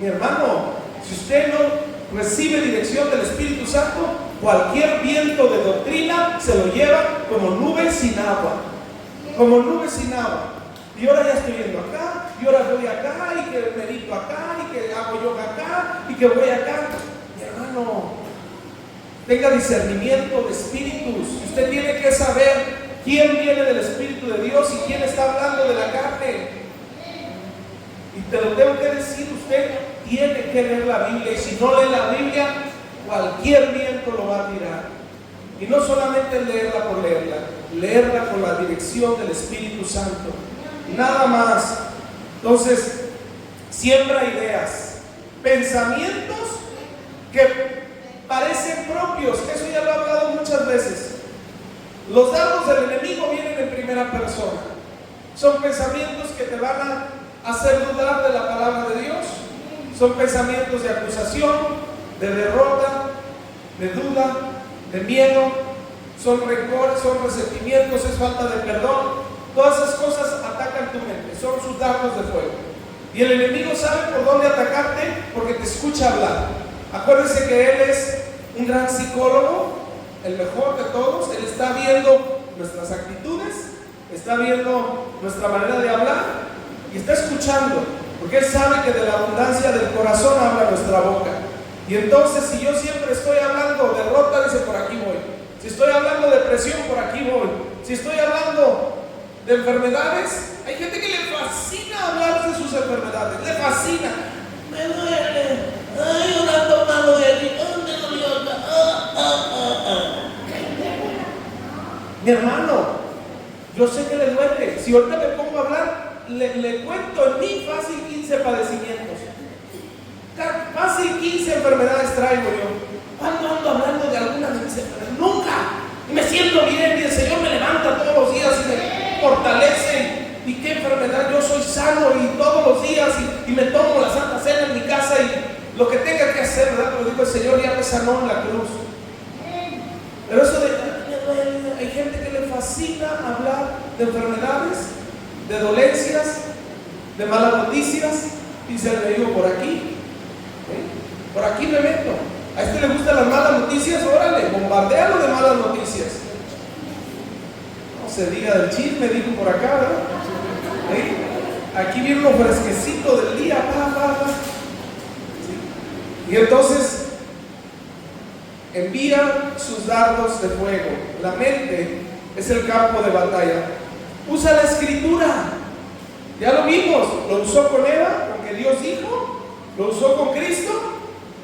Mi hermano, si usted no recibe dirección del Espíritu Santo, cualquier viento de doctrina se lo lleva como nube sin agua. Como nube sin agua. Y ahora ya estoy yendo acá, y ahora voy acá, y que medito acá, y que hago yoga acá, y que voy acá. Mi hermano, tenga discernimiento de espíritus. Usted tiene que saber quién viene del Espíritu de Dios y quién está hablando de la carne. Y te lo tengo que decir, usted tiene que leer la Biblia, y si no lee la Biblia, cualquier viento lo va a tirar. Y no solamente leerla por leerla, leerla con la dirección del Espíritu Santo, nada más. Entonces, siembra ideas, pensamientos que parecen propios. Eso ya lo he hablado muchas veces. Los dardos del enemigo vienen en primera persona. Son pensamientos que te van a hacer dudar de la palabra de Dios. Son pensamientos de acusación, de derrota, de duda, de miedo. Son rencores, son resentimientos, es falta de perdón. Todas esas cosas atacan tu mente, son sus dardos de fuego. Y el enemigo sabe por dónde atacarte, porque te escucha hablar. Acuérdense que él es un gran psicólogo, el mejor de todos. Él está viendo nuestras actitudes, está viendo nuestra manera de hablar y está escuchando, porque él sabe que de la abundancia del corazón habla nuestra boca. Y entonces, si yo siempre estoy hablando derrota, dice, por aquí voy. Si estoy hablando de depresión, por aquí voy. Si estoy hablando de enfermedades, hay gente que le fascina hablar de sus enfermedades, le fascina. Me duele, ay, un ando malo de aquí, me dolió. Mi hermano, yo sé que le duele. Si ahorita me pongo a hablar, le cuento en mí fácil 15 padecimientos. Fácil 15 enfermedades traigo yo. ¿Cuándo ando hablando de alguna de mis enfermedades? Nunca. Y me siento bien, y el Señor me levanta todos los días y me fortalece. ¿Y qué enfermedad? Yo soy sano y todos los días y me tomo la Santa Cena en mi casa y lo que tenga que hacer, ¿verdad? Pero digo, el Señor ya me sanó en la cruz. Pero eso hay gente que le fascina hablar de enfermedades, de dolencias, de malas noticias, y se le digo, por aquí, por aquí me meto. A este le gustan las malas noticias, órale, bombardéalo de malas noticias. No, se diga del chisme, dijo por acá, ¿verdad? ¿Sí? Aquí viene lo fresquecito del día, ¿sí? Y entonces envía sus dardos de fuego. La mente es el campo de batalla. Usa la escritura. Ya lo vimos, lo usó con Eva, porque Dios dijo, lo usó con Cristo,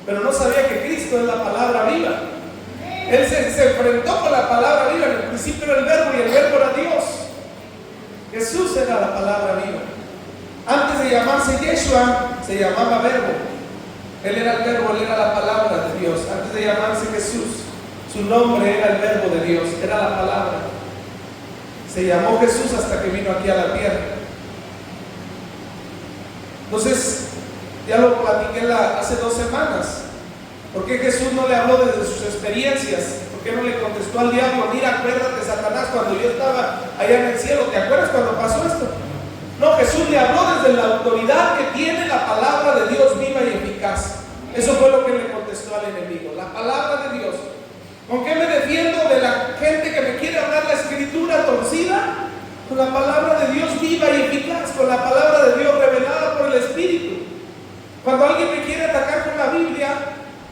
pero no sabía que Cristo es la palabra viva. Él se enfrentó con la palabra viva. En el principio era el verbo y el verbo era Dios. Jesús era la palabra viva. Antes de llamarse Yeshua, se llamaba verbo. Él era el verbo, él era la palabra de Dios. Antes de llamarse Jesús, su nombre era el verbo de Dios, era la palabra. Se llamó Jesús hasta que vino aquí a la tierra. Entonces, ya lo platiqué hace 2 semanas. ¿Por qué Jesús no le habló desde sus experiencias? ¿Por qué no le contestó al diablo? Mira, acuérdate, Satanás, cuando yo estaba allá en el cielo, ¿te acuerdas cuando pasó esto? No, Jesús le habló desde la autoridad que tiene la palabra de Dios viva y eficaz. Eso fue lo que le contestó al enemigo, la palabra de Dios. ¿Con qué me defiendo de la gente que me quiere hablar la escritura torcida? Con la palabra de Dios viva y eficaz, con la palabra de Dios revelada por el Espíritu. Cuando alguien me quiere atacar con la Biblia,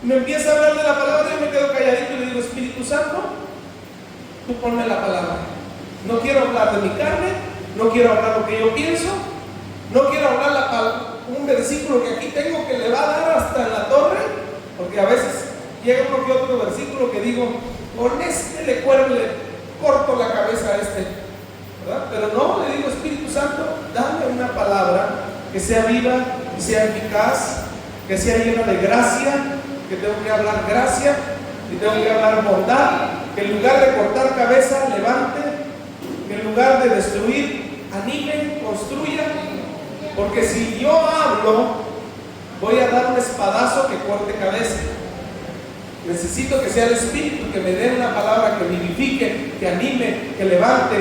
me empieza a hablar de la palabra, yo me quedo calladito y le digo, Espíritu Santo, tú ponme la palabra. No quiero hablar de mi carne, no quiero hablar lo que yo pienso, no quiero hablar un versículo que aquí tengo que le va a dar hasta en la torre, porque a veces llega uno que otro versículo que digo, con este le corto la cabeza a este, ¿verdad? Pero no, le digo, Espíritu Santo, dame una palabra que sea viva, que sea eficaz, que sea llena de gracia, que tengo que hablar gracia, que tengo que hablar bondad, que en lugar de cortar cabeza, levante, que en lugar de destruir, anime, construya, porque si yo hablo, voy a dar un espadazo que corte cabeza. Necesito que sea el Espíritu que me dé una palabra que vivifique, que anime, que levante,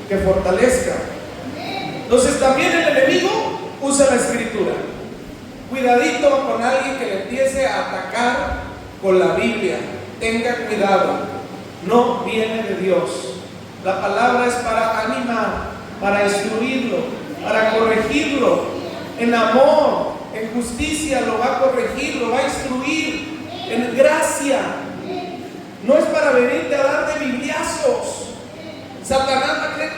que fortalezca. Entonces también el enemigo usa la escritura. Cuidadito con alguien que le empiece a atacar con la Biblia. Tenga cuidado, no viene de Dios. La palabra es para animar, para instruirlo, para corregirlo. En amor, en justicia lo va a corregir, lo va a instruir. En gracia. No es para venirte a dar de bibliazos. Satanás va a creer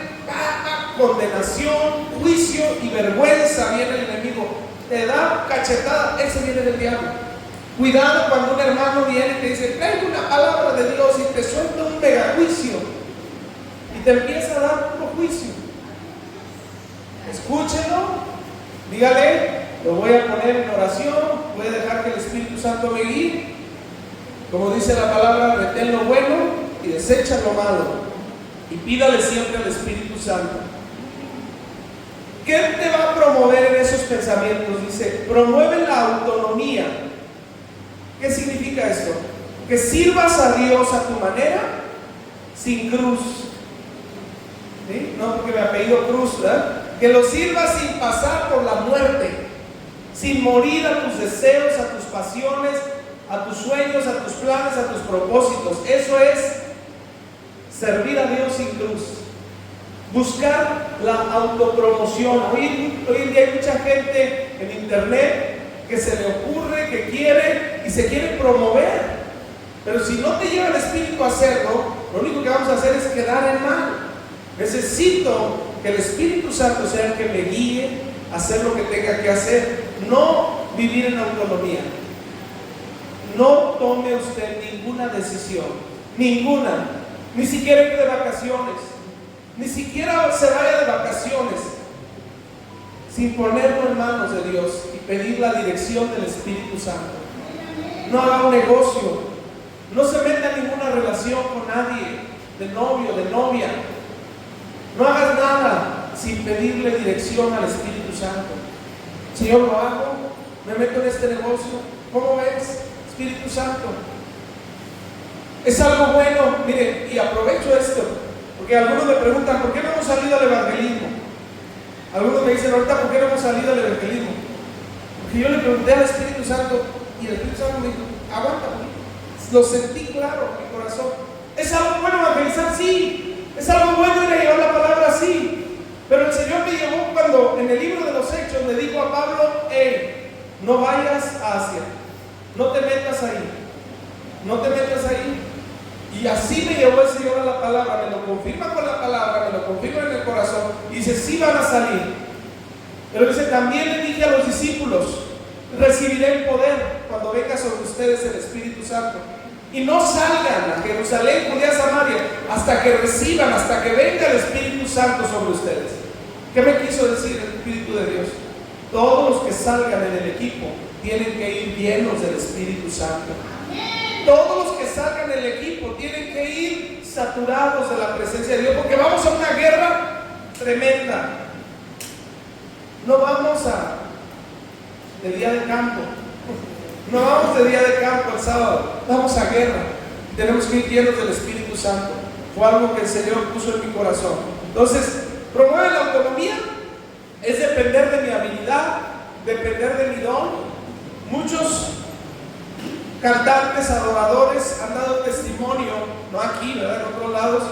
condenación, juicio y vergüenza. Viene el enemigo, te da cachetada, ese viene del diablo. Cuidado cuando un hermano viene y te dice, traigo una palabra de Dios, y te suelta un mega juicio y te empieza a dar puro juicio. Escúchelo, dígale, lo voy a poner en oración, voy a dejar que el Espíritu Santo me guíe. Como dice la palabra, retén lo bueno y desecha lo malo. Y pídale siempre al Espíritu Santo. ¿Qué te va a promover en esos pensamientos? Dice, promueve la autonomía. ¿Qué significa esto? Que sirvas a Dios a tu manera, sin cruz. ¿Sí? No porque me apellido Cruz, ¿verdad? Que lo sirvas sin pasar por la muerte, sin morir a tus deseos, a tus pasiones, a tus sueños, a tus planes, a tus propósitos. Eso es servir a Dios sin cruz. Buscar la autopromoción. Hoy en día hay mucha gente en internet que se le ocurre, que quiere y se quiere promover. Pero si no te lleva el Espíritu a hacerlo, lo único que vamos a hacer es quedar en mal. Necesito que el Espíritu Santo sea el que me guíe a hacer lo que tenga que hacer. No vivir en autonomía. No tome usted ninguna decisión, ninguna, ni siquiera ir de vacaciones, ni siquiera se vaya de vacaciones sin ponerlo en manos de Dios y pedir la dirección del Espíritu Santo. No haga un negocio, no se meta en ninguna relación con nadie, de novio, de novia. No hagas nada sin pedirle dirección al Espíritu Santo. Señor, lo hago, me meto en este negocio, ¿cómo ves? Espíritu Santo, es algo bueno. Miren, y aprovecho esto, porque algunos me preguntan, ¿por qué no hemos salido al evangelismo? Algunos me dicen, ahorita, ¿por qué no hemos salido al evangelismo? Porque yo le pregunté al Espíritu Santo, y el Espíritu Santo me dijo, aguanta, lo sentí claro en mi corazón. ¿Es algo bueno evangelizar? Sí, Es algo bueno ir a llevar la palabra así. Pero el Señor me llevó cuando en el libro de los Hechos le dijo a Pablo: no vayas a Asia, no te metas ahí, no te metas ahí. Y así me llevó el Señor a la palabra, me lo confirma con la palabra, me lo confirma en el corazón. Y dice: sí van a salir. Pero dice: también le dije a los discípulos: recibiré el poder cuando venga sobre ustedes el Espíritu Santo. Y no salgan a Jerusalén, Judea, Samaria, hasta que reciban, hasta que venga el Espíritu Santo sobre ustedes. ¿Qué me quiso decir el Espíritu de Dios? Todos los que salgan en el equipo tienen que ir llenos del Espíritu Santo. Todos los que salgan en el equipo tienen que ir saturados de la presencia de Dios, porque vamos a una guerra tremenda. No vamos de día de campo, no vamos de día de campo el sábado, vamos a guerra. Tenemos que ir llenos del Espíritu Santo. Fue algo que el Señor puso en mi corazón. Entonces, promueve la autonomía, es depender de mi habilidad, depender de mi don. Muchos cantantes, adoradores han dado testimonio, no aquí, ¿verdad?, en otros lados,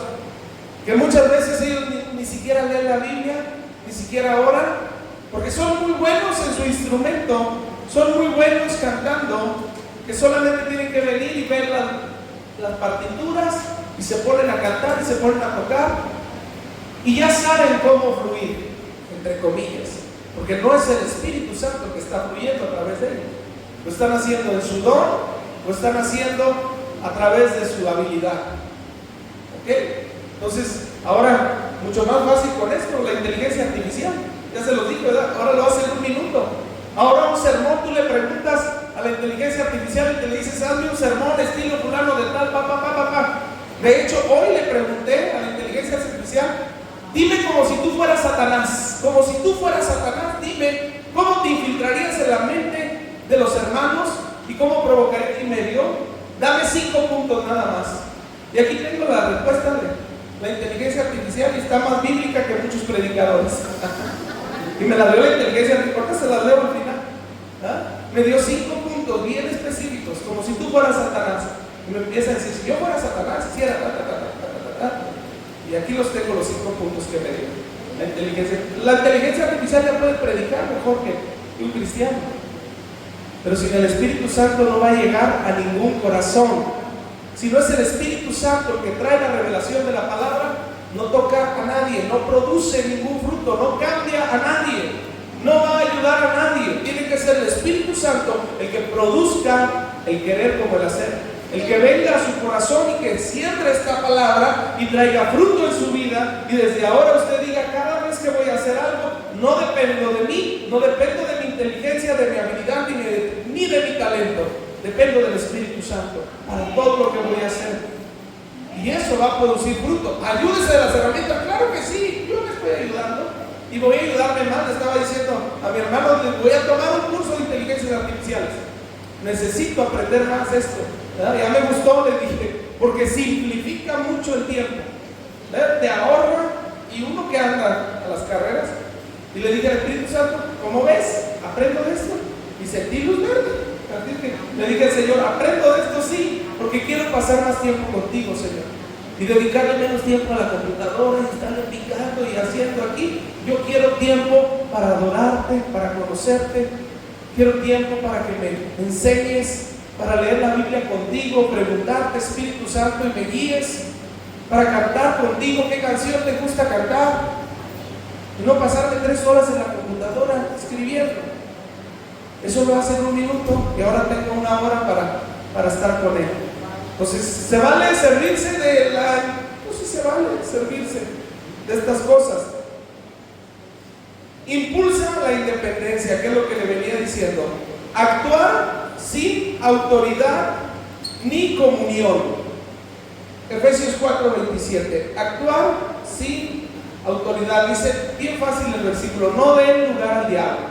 que muchas veces ellos ni siquiera leen la Biblia, ni siquiera oran, porque son muy buenos en su instrumento, son muy buenos cantando, que solamente tienen que venir y ver las partituras y se ponen a cantar y se ponen a tocar y ya saben cómo fluir, entre comillas, porque no es el Espíritu Santo que está fluyendo a través de ellos. Lo están haciendo en su don, lo están haciendo a través de su habilidad. ¿Ok? Entonces, ahora, mucho más fácil con esto, la inteligencia artificial. Ya se los dije, ¿verdad? Ahora lo hace en un minuto. Ahora un sermón, tú le preguntas a la inteligencia artificial y te le dices: hazme un sermón estilo fulano de tal, De hecho, hoy le pregunté a la inteligencia artificial: dime como si tú fueras Satanás. Como si tú fueras Satanás, dime cómo te infiltrarías en la mente de los hermanos y cómo provocaría. Y me dio: dame 5 puntos nada más. Y aquí tengo la respuesta de la inteligencia artificial y está más bíblica que muchos predicadores. Y me la dio la inteligencia artificial, ¿por qué se la leo al final? Me dio 5 puntos bien específicos, como si tú fueras Satanás. Y me empieza a decir: si yo fuera Satanás, hiciera Y aquí los tengo, los 5 puntos que me dio la inteligencia. La inteligencia artificial ya puede predicar mejor que un cristiano, pero sin el Espíritu Santo no va a llegar a ningún corazón. Si no es el Espíritu Santo el que trae la revelación de la palabra, no toca a nadie, no produce ningún fruto, no cambia a nadie, no va a ayudar a nadie. Tiene que ser el Espíritu Santo el que produzca el querer como el hacer, el que venga a su corazón y que siembre esta palabra y traiga fruto en su vida. Y desde ahora usted diga: cada vez que voy a hacer algo, no dependo de mí, no dependo de mi inteligencia, de mi habilidad, ni de mi talento, dependo del Espíritu Santo para todo lo que voy a hacer. Y eso va a producir fruto. Ayúdese de las herramientas, claro que sí, yo me estoy ayudando y voy a ayudarme más. Le estaba diciendo a mi hermano: voy a tomar un curso de inteligencias artificiales, necesito aprender más de esto, ¿verdad? Ya me gustó, le dije, porque simplifica mucho el tiempo, ¿verdad? Te ahorra. Y uno que anda a las carreras, y le dije al Espíritu Santo: ¿cómo ves? ¿Aprendo de esto? Y sentí luz verde. Le dije al Señor: aprendo de esto, sí, porque quiero pasar más tiempo contigo, Señor, y dedicarle menos tiempo a la computadora y estarle picando y haciendo aquí. Yo quiero tiempo para adorarte, para conocerte, quiero tiempo para que me enseñes, para leer la Biblia contigo, preguntarte, Espíritu Santo, y me guíes, para cantar contigo. ¿Qué canción te gusta cantar? Y no pasarme 3 horas en la computadora escribiendo. Eso lo hace en 1 minuto y ahora tengo 1 hora para estar con él. Entonces, ¿se vale servirse de la...? Pues sí, se vale servirse de estas cosas. Impulsa la independencia, que es lo que le venía diciendo. Actuar sin autoridad ni comunión. Efesios 4:27. Actuar sin autoridad. Dice bien fácil el versículo: no den lugar al diablo.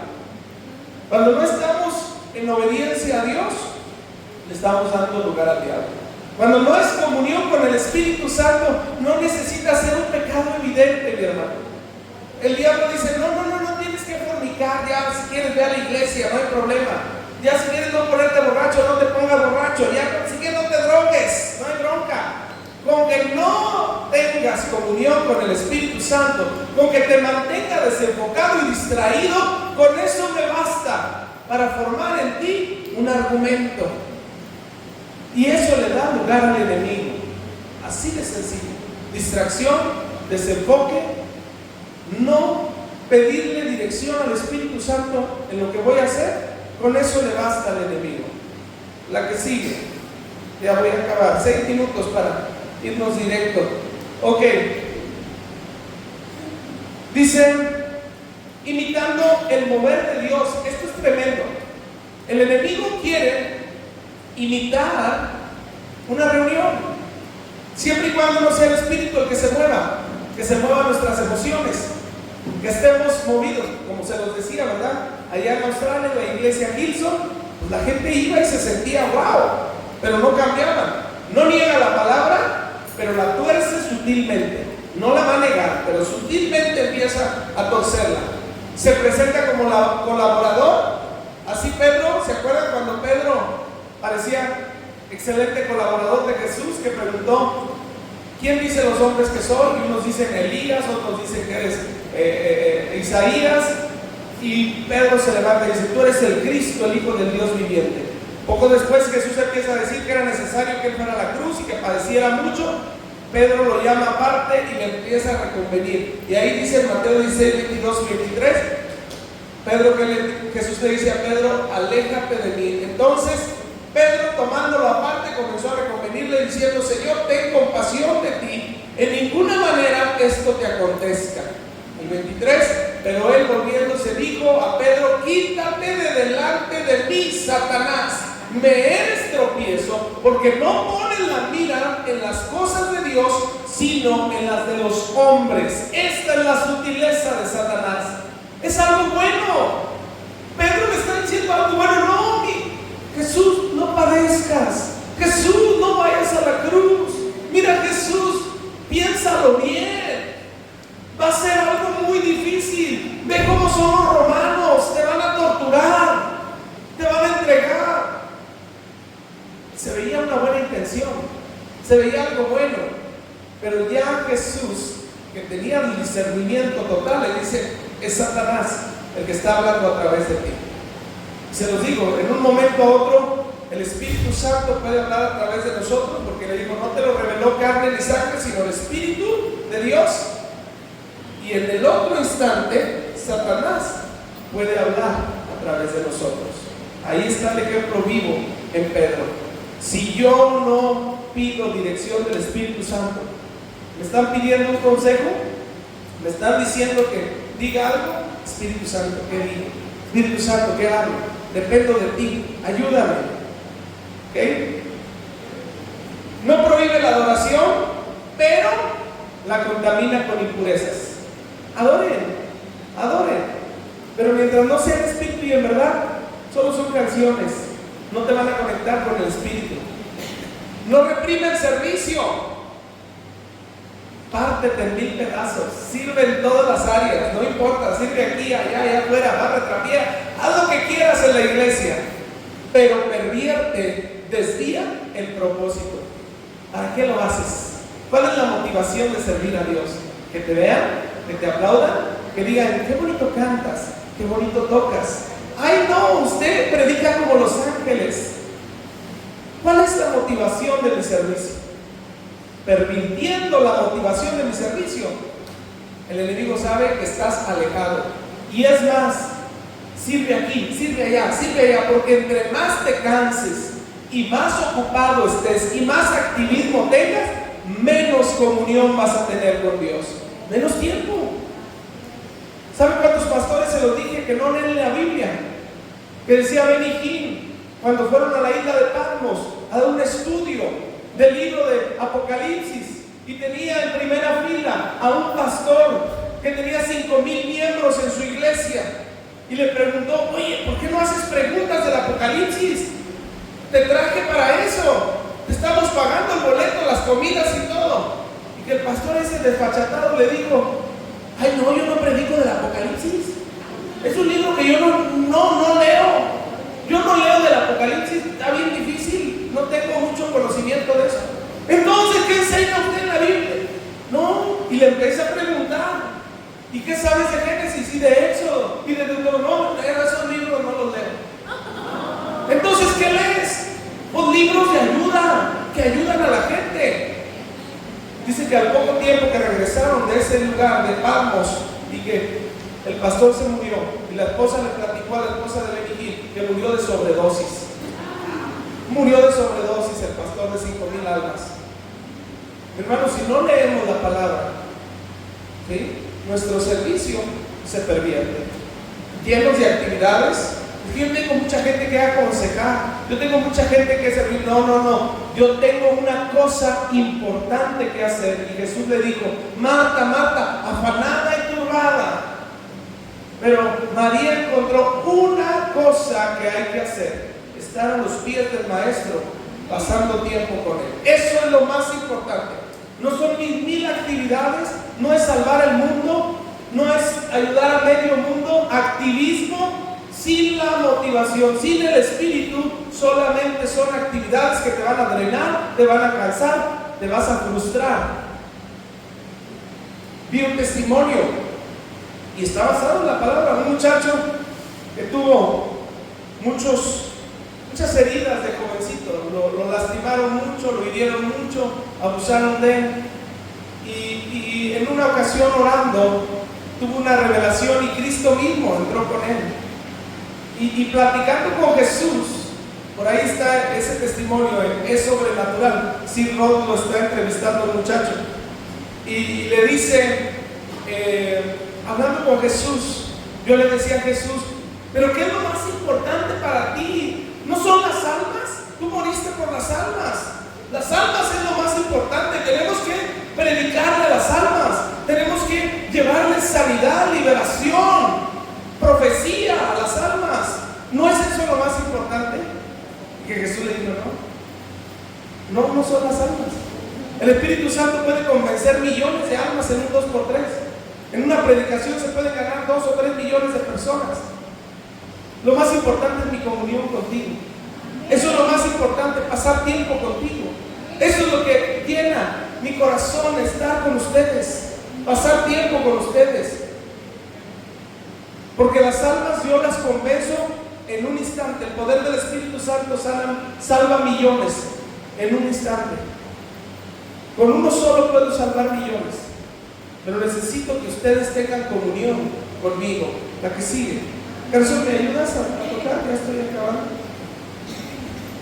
Cuando no estamos en obediencia a Dios, le estamos dando lugar al diablo. Cuando no es comunión con el Espíritu Santo, no necesita ser un pecado evidente, mi hermano. El diablo dice: no tienes que fornicar, ya si quieres ve a la iglesia, no hay problema. Ya si quieres no ponerte borracho, no te pongas borracho. Ya si quieres no te drogues, no hay bronca. Con que no tengas comunión comunión con el Espíritu Santo, con que te mantenga desenfocado y distraído, con eso me basta para formar en ti un argumento. Y eso le da lugar al enemigo. Así de sencillo. Distracción, desenfoque, no pedirle dirección al Espíritu Santo en lo que voy a hacer, con eso le basta al enemigo. La que sigue, ya voy a acabar, 6 minutos para irnos directo. Ok, dice, imitando el mover de Dios. Esto es tremendo. El enemigo quiere imitar una reunión, siempre y cuando no sea el Espíritu el que se mueva nuestras emociones, que estemos movidos, como se los decía, ¿verdad? Allá en Australia, en la iglesia Hillsong, pues la gente iba y se sentía wow, pero no cambiaban. No niega la palabra, pero la tuerce sutilmente. No la va a negar, pero sutilmente empieza a torcerla. Se presenta como colaborador. Así Pedro, ¿se acuerdan cuando Pedro parecía excelente colaborador de Jesús, que preguntó: ¿quién dicen los hombres que soy? Y unos dicen Elías, otros dicen que eres Isaías. Y Pedro se levanta y dice: tú eres el Cristo, el Hijo del Dios viviente. Poco después Jesús empieza a decir que era necesario que él fuera a la cruz y que padeciera mucho. Pedro lo llama aparte y le empieza a reconvenir. Y ahí dice en Mateo 16, 22 y 23, Jesús le dice a Pedro: aléjate de mí. Entonces Pedro, tomándolo aparte, comenzó a reconvenirle diciendo: Señor, ten compasión de ti, en ninguna manera esto te acontezca. El 23, pero él volviéndose dijo a Pedro: quítate de delante de mí, Satanás, me eres tropiezo, porque no pones la mira en las cosas de Dios, sino en las de los hombres. Esta es la sutileza de Satanás. Es algo bueno. Pedro me está diciendo algo bueno. No, Jesús, no padezcas. Jesús, no vayas a la cruz. Mira, Jesús, piénsalo bien. Va a ser algo muy difícil. Ve cómo son los romanos. Te van a torturar, te van a entregar. Se veía una buena intención, se veía algo bueno, pero ya Jesús, que tenía el discernimiento total, le dice: es Satanás el que está hablando a través de ti. Se los digo, en un momento a otro el Espíritu Santo puede hablar a través de nosotros, porque le digo: no te lo reveló carne ni sangre, sino el Espíritu de Dios. Y en el otro instante Satanás puede hablar a través de nosotros. Ahí está el ejemplo vivo en Pedro. Si yo no pido dirección del Espíritu Santo, me están pidiendo un consejo, me están diciendo que diga algo. Espíritu Santo, ¿qué digo? Espíritu Santo, ¿qué hago? Dependo de ti, ayúdame. ¿Okay? No prohíbe la adoración, pero la contamina con impurezas. Adoren, adoren, pero mientras no sea el Espíritu y en verdad, solo son canciones, no te van a conectar con el Espíritu. No reprime el servicio, pártete en 1000 pedazos, sirve en todas las áreas, no importa, sirve aquí, allá afuera, barre, trapea, haz lo que quieras en la iglesia, pero pervierte, desvía el propósito. ¿Para qué lo haces? ¿Cuál es la motivación de servir a Dios? Que te vean, que te aplaudan, que digan: qué bonito cantas, qué bonito tocas. Ay, no, usted predica como los ángeles. ¿Cuál es la motivación de mi servicio? Pervirtiendo la motivación de mi servicio, el enemigo sabe que estás alejado. Y es más, sirve aquí, sirve allá, porque entre más te canses y más ocupado estés y más activismo tengas, menos comunión vas a tener con Dios, menos tiempo. ¿Saben cuántos pastores se los dije que no leen la Biblia? Que decía Benny Hinn, cuando fueron a la isla de Patmos a dar un estudio del libro de Apocalipsis, y tenía en primera fila a un pastor que tenía 5,000 miembros en su iglesia, y le preguntó: oye, ¿por qué no haces preguntas del Apocalipsis? Te traje para eso, te estamos pagando el boleto, las comidas y todo. Y que el pastor ese desfachatado le dijo: ay, no, yo no predico del Apocalipsis, es un libro que yo no leo. Yo no leo del Apocalipsis, está bien difícil, no tengo mucho conocimiento de eso. Entonces, ¿qué enseña usted en la Biblia? No, y le empieza a preguntar: ¿y qué sabes de Génesis y de Éxodo y de Deuteronomio? Esos libros no los leo. Entonces, ¿qué lees? Pues libros de ayuda, que ayudan a la gente. Dice que al poco tiempo que regresaron de ese lugar de Patmos y que el pastor se murió, y la esposa le platicó a la esposa de Benny Hinn que murió de sobredosis. Murió de sobredosis el pastor de 5,000 almas. Hermanos, si no leemos la palabra, ¿sí?, nuestro servicio se pervierte. Llenos de actividades. Yo tengo mucha gente que aconsejar, yo tengo mucha gente que servir. No, yo tengo una cosa importante que hacer. Y Jesús le dijo: Marta, Marta, afanada y turbada, pero María encontró una cosa que hay que hacer: estar a los pies del Maestro, pasando tiempo con Él. Eso es lo más importante. No son mis 1000 actividades, no es salvar el mundo, no es ayudar a medio mundo. Activismo sin la motivación, sin el espíritu, solamente son actividades que te van a drenar, te van a cansar, te vas a frustrar. Vi un testimonio y está basado en la palabra. Un muchacho que tuvo muchas heridas de jovencito, lo lastimaron mucho, lo hirieron mucho, abusaron de él, y en una ocasión orando tuvo una revelación y Cristo mismo entró con él. Y platicando con Jesús, por ahí está ese testimonio, es sobrenatural. Sir Rod lo está entrevistando el muchacho y le dice, hablando con Jesús, yo le decía a Jesús: ¿pero qué es lo más importante para ti? ¿No son las almas? Tú moriste por las almas. Las almas es lo más importante. Tenemos que predicarle a las almas, tenemos que llevarles sanidad, liberación, profecía a las almas. ¿No es eso lo más importante? Que Jesús le dijo: no son las almas. El Espíritu Santo puede convencer millones de almas en un 2x3. En una predicación se pueden ganar 2 o 3 millones de personas. Lo más importante es mi comunión contigo. Eso es lo más importante, pasar tiempo contigo. Eso es lo que llena mi corazón, estar con ustedes, pasar tiempo con ustedes. Porque las almas yo las convenzo en un instante. El poder del Espíritu Santo salva millones en un instante. Con uno solo puedo salvar millones, pero necesito que ustedes tengan comunión conmigo. La que sigue. Canción, ¿me ayudas a tocar? Ya estoy acabando.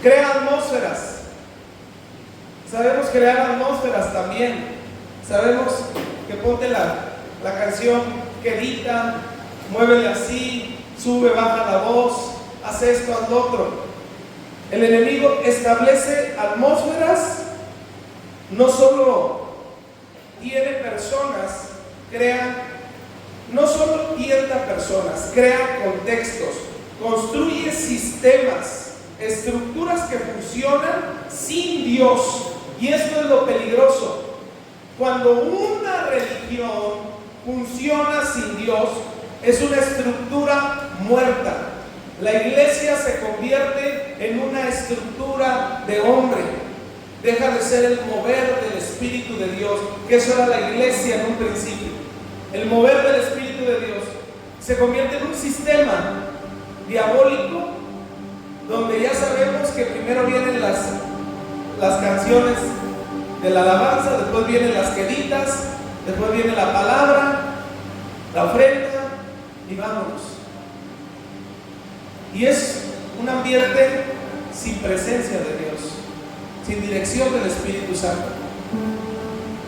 Crea atmósferas. Sabemos crear atmósferas también. Sabemos que ponte la canción, que edita, muévele así, sube, baja la voz, haz esto, haz lo otro. El enemigo establece atmósferas. No solo tiene personas, no solo tienta personas, crea contextos, construye sistemas, estructuras que funcionan sin Dios. Y esto es lo peligroso. Cuando una religión funciona sin Dios, es una estructura muerta. La iglesia se convierte en una estructura de hombre. Deja de ser el mover del Espíritu de Dios, que eso era la iglesia en un principio. El mover del Espíritu de Dios se convierte en un sistema diabólico, donde ya sabemos que primero vienen las canciones de la alabanza, después vienen las queditas, después viene la palabra, la ofrenda, y vámonos. Y es un ambiente sin presencia de Dios, sin dirección del Espíritu Santo,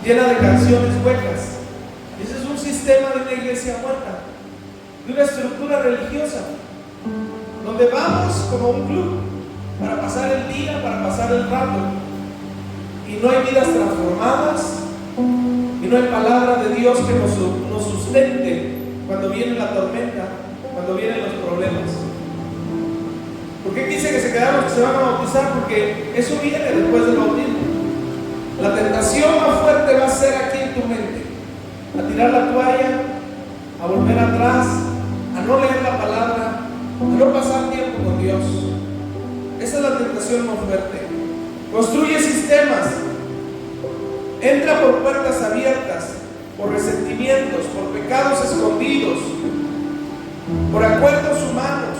llena de canciones huecas. Ese es un sistema de una iglesia muerta, de una estructura religiosa, donde vamos como un club para pasar el día, para pasar el rato, y no hay vidas transformadas, y no hay palabra de Dios que nos sustente cuando viene la tormenta, cuando vienen los problemas. ¿Por qué quise que se quedaran los que se van a bautizar? Porque eso viene después del bautismo. La tentación más fuerte va a ser aquí en tu mente, a tirar la toalla, a volver atrás, a no leer la palabra, a no pasar tiempo con Dios. Esa es la tentación más fuerte. Construye sistemas, entra por puertas abiertas, por resentimientos, por pecados escondidos, por acuerdos humanos.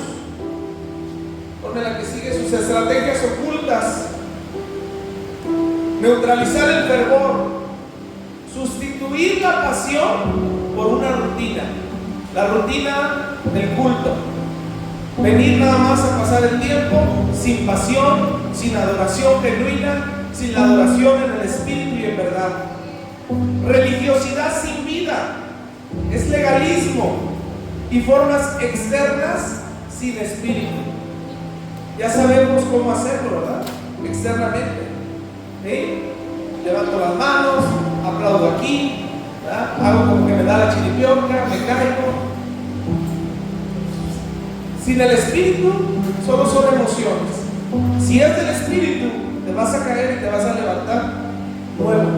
Ponme la que sigue: sus estrategias ocultas, neutralizar el fervor, sustituir la pasión por una rutina, la rutina del culto, venir nada más a pasar el tiempo sin pasión, sin adoración genuina, sin la adoración en el espíritu y en verdad. Religiosidad sin vida es legalismo y formas externas sin espíritu. Ya sabemos cómo hacerlo, ¿verdad? Externamente, ¿sí? Levanto las manos, aplaudo aquí, ¿verdad? Hago como que me da la chiripionca, me caigo. Sin el espíritu solo son emociones. Si es del espíritu, te vas a caer y te vas a levantar nuevo,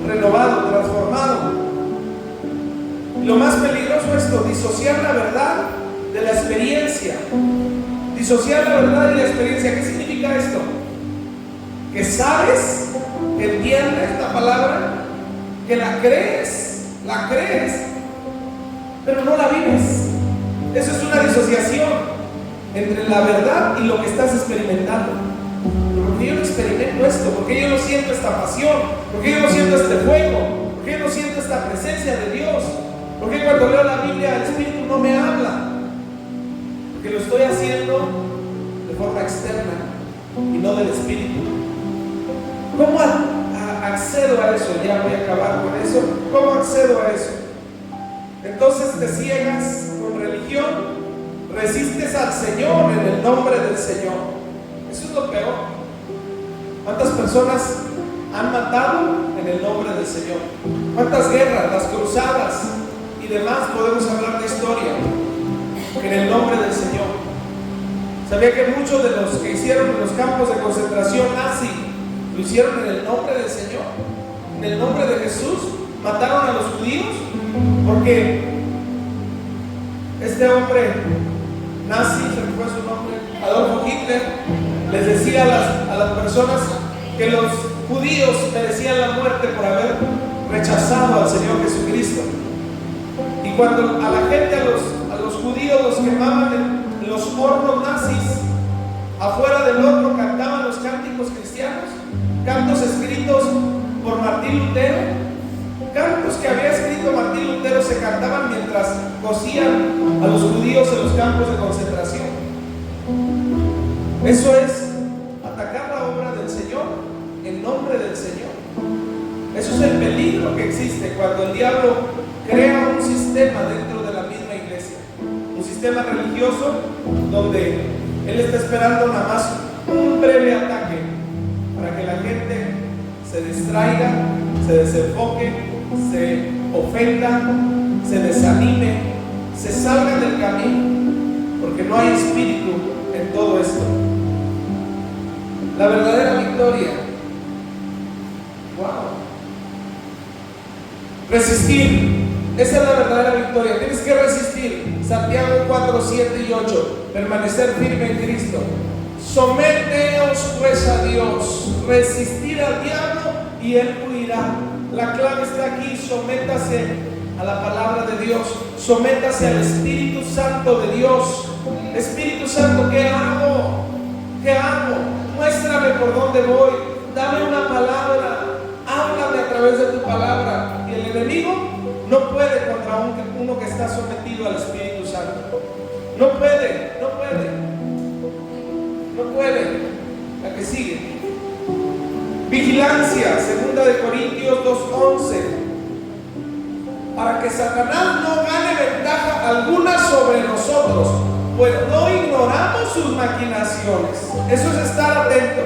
renovado, transformado. Y lo más peligroso es esto: disociar la verdad de la experiencia. Disociar la verdad de la experiencia. ¿Qué significa esto? Que sabes, que entiendes la palabra, que la crees, pero no la vives. Eso es una disociación entre la verdad y lo que estás experimentando. ¿Por qué yo no experimento esto? ¿Por qué yo no siento esta pasión? ¿Por qué yo no siento este fuego? ¿Por qué yo no siento esta presencia de Dios? ¿Por qué cuando leo la Biblia el Espíritu no me habla? Porque lo estoy haciendo de forma externa y no del Espíritu. ¿Cómo accedo a eso? Ya voy a acabar con eso. ¿Cómo accedo a eso? Entonces te ciegas con religión, resistes al Señor en el nombre del Señor. Eso es lo peor. ¿Cuántas personas han matado en el nombre del Señor? ¿Cuántas guerras, las cruzadas y demás podemos hablar de historia en el nombre del Señor? ¿Sabía que muchos de los que hicieron en los campos de concentración nazi lo hicieron en el nombre del Señor? En el nombre de Jesús. Mataron a los judíos porque este hombre nazi, se me fue su nombre, Adolfo Hitler, les decía a las personas que los judíos merecían la muerte por haber rechazado al Señor Jesucristo. Y cuando a la gente, a los judíos los quemaban en los hornos nazis, afuera del horno cantaban los cánticos cristianos, cantos escritos por Martín Lutero. Cantos que había escrito Martín Lutero se cantaban mientras cosían a los judíos en los campos de concentración. Eso es atacar la obra del Señor en nombre del Señor. Eso es el peligro que existe cuando el diablo crea un sistema dentro de la misma iglesia, un sistema religioso donde él está esperando nada más un breve ataque para que la gente se distraiga, se desenfoque, se ofenda, se desanime, se salga del camino, porque no hay espíritu en todo esto. La verdadera victoria, wow, resistir, esa es la verdadera victoria. Tienes que resistir. Santiago 4, 7 y 8, permanecer firme en Cristo. Someteos pues a Dios, resistir al diablo y él huirá. La clave está aquí: sométase a la palabra de Dios, sométase al Espíritu Santo de Dios. Espíritu Santo, ¿qué hago? ¿Qué hago? Muéstrame por dónde voy, dame una palabra, háblame a través de tu palabra. Y el enemigo no puede contra uno que está sometido al Espíritu Santo. No puede. La que sigue: vigilancia, 2 Corintios 2:11, para que Satanás no gane ventaja alguna sobre nosotros, pues no ignoramos sus maquinaciones. Eso es estar atento,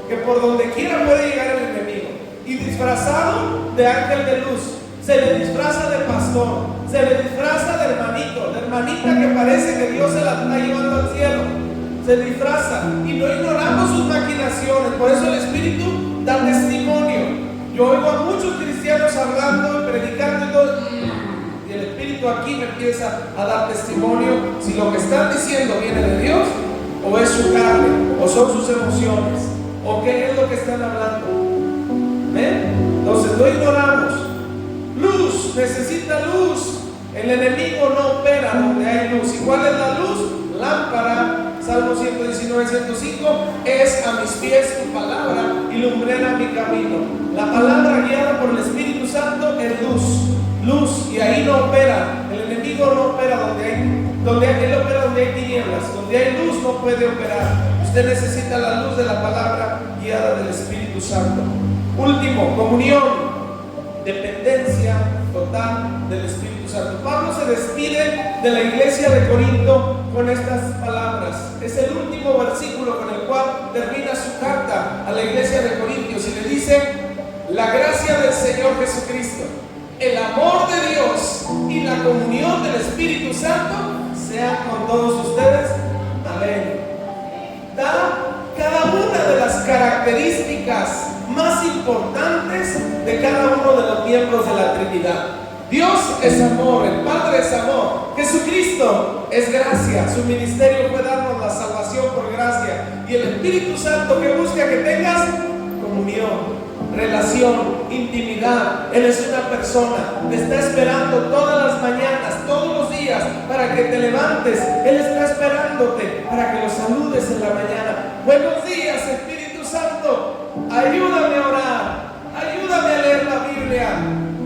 que por donde quiera puede llegar el enemigo, y disfrazado de ángel de luz, se le disfraza de pastor, se le disfraza de hermanito, de hermanita que parece que Dios se la está llevando al cielo, se disfraza, y no ignoramos sus maquinaciones. Por eso el Espíritu da testimonio. Yo oigo a muchos cristianos hablando y predicando y todo, y el Espíritu aquí me empieza a dar testimonio si lo que están diciendo viene de Dios, o es su carne, o son sus emociones, o qué es lo que están hablando. ¿Ven? Entonces no ignoramos. Luz, necesita luz. El enemigo no opera donde hay luz. ¿Y cuál es la luz? Lámpara, Salmo 119, 105, es a mis pies tu palabra y lumbrera mi camino. La palabra guiada por el Espíritu Santo es luz, y ahí no opera. El enemigo no opera él opera donde hay tinieblas. Donde hay luz no puede operar. Usted necesita la luz de la palabra guiada del Espíritu Santo. Último, comunión, dependencia total del Espíritu Santo. Pablo se despide de la iglesia de Corinto con estas palabras. Es el último versículo con el cual termina su carta a la iglesia de Corintios y le dice: la gracia del Señor Jesucristo, el amor de Dios y la comunión del Espíritu Santo sean con todos ustedes. Amén. Da cada una de las características más importantes de cada uno de los miembros de la Trinidad. Dios es amor, el Padre es amor, Jesucristo es gracia, su ministerio fue darnos la salvación por gracia, y el Espíritu Santo que busca que tengas comunión, relación, intimidad. Él es una persona, te está esperando todas las mañanas, todos los días, para que te levantes. Él está esperándote para que lo saludes en la mañana. Buenos días, Espíritu Santo, ayúdame a orar, ayúdame a leer la Biblia,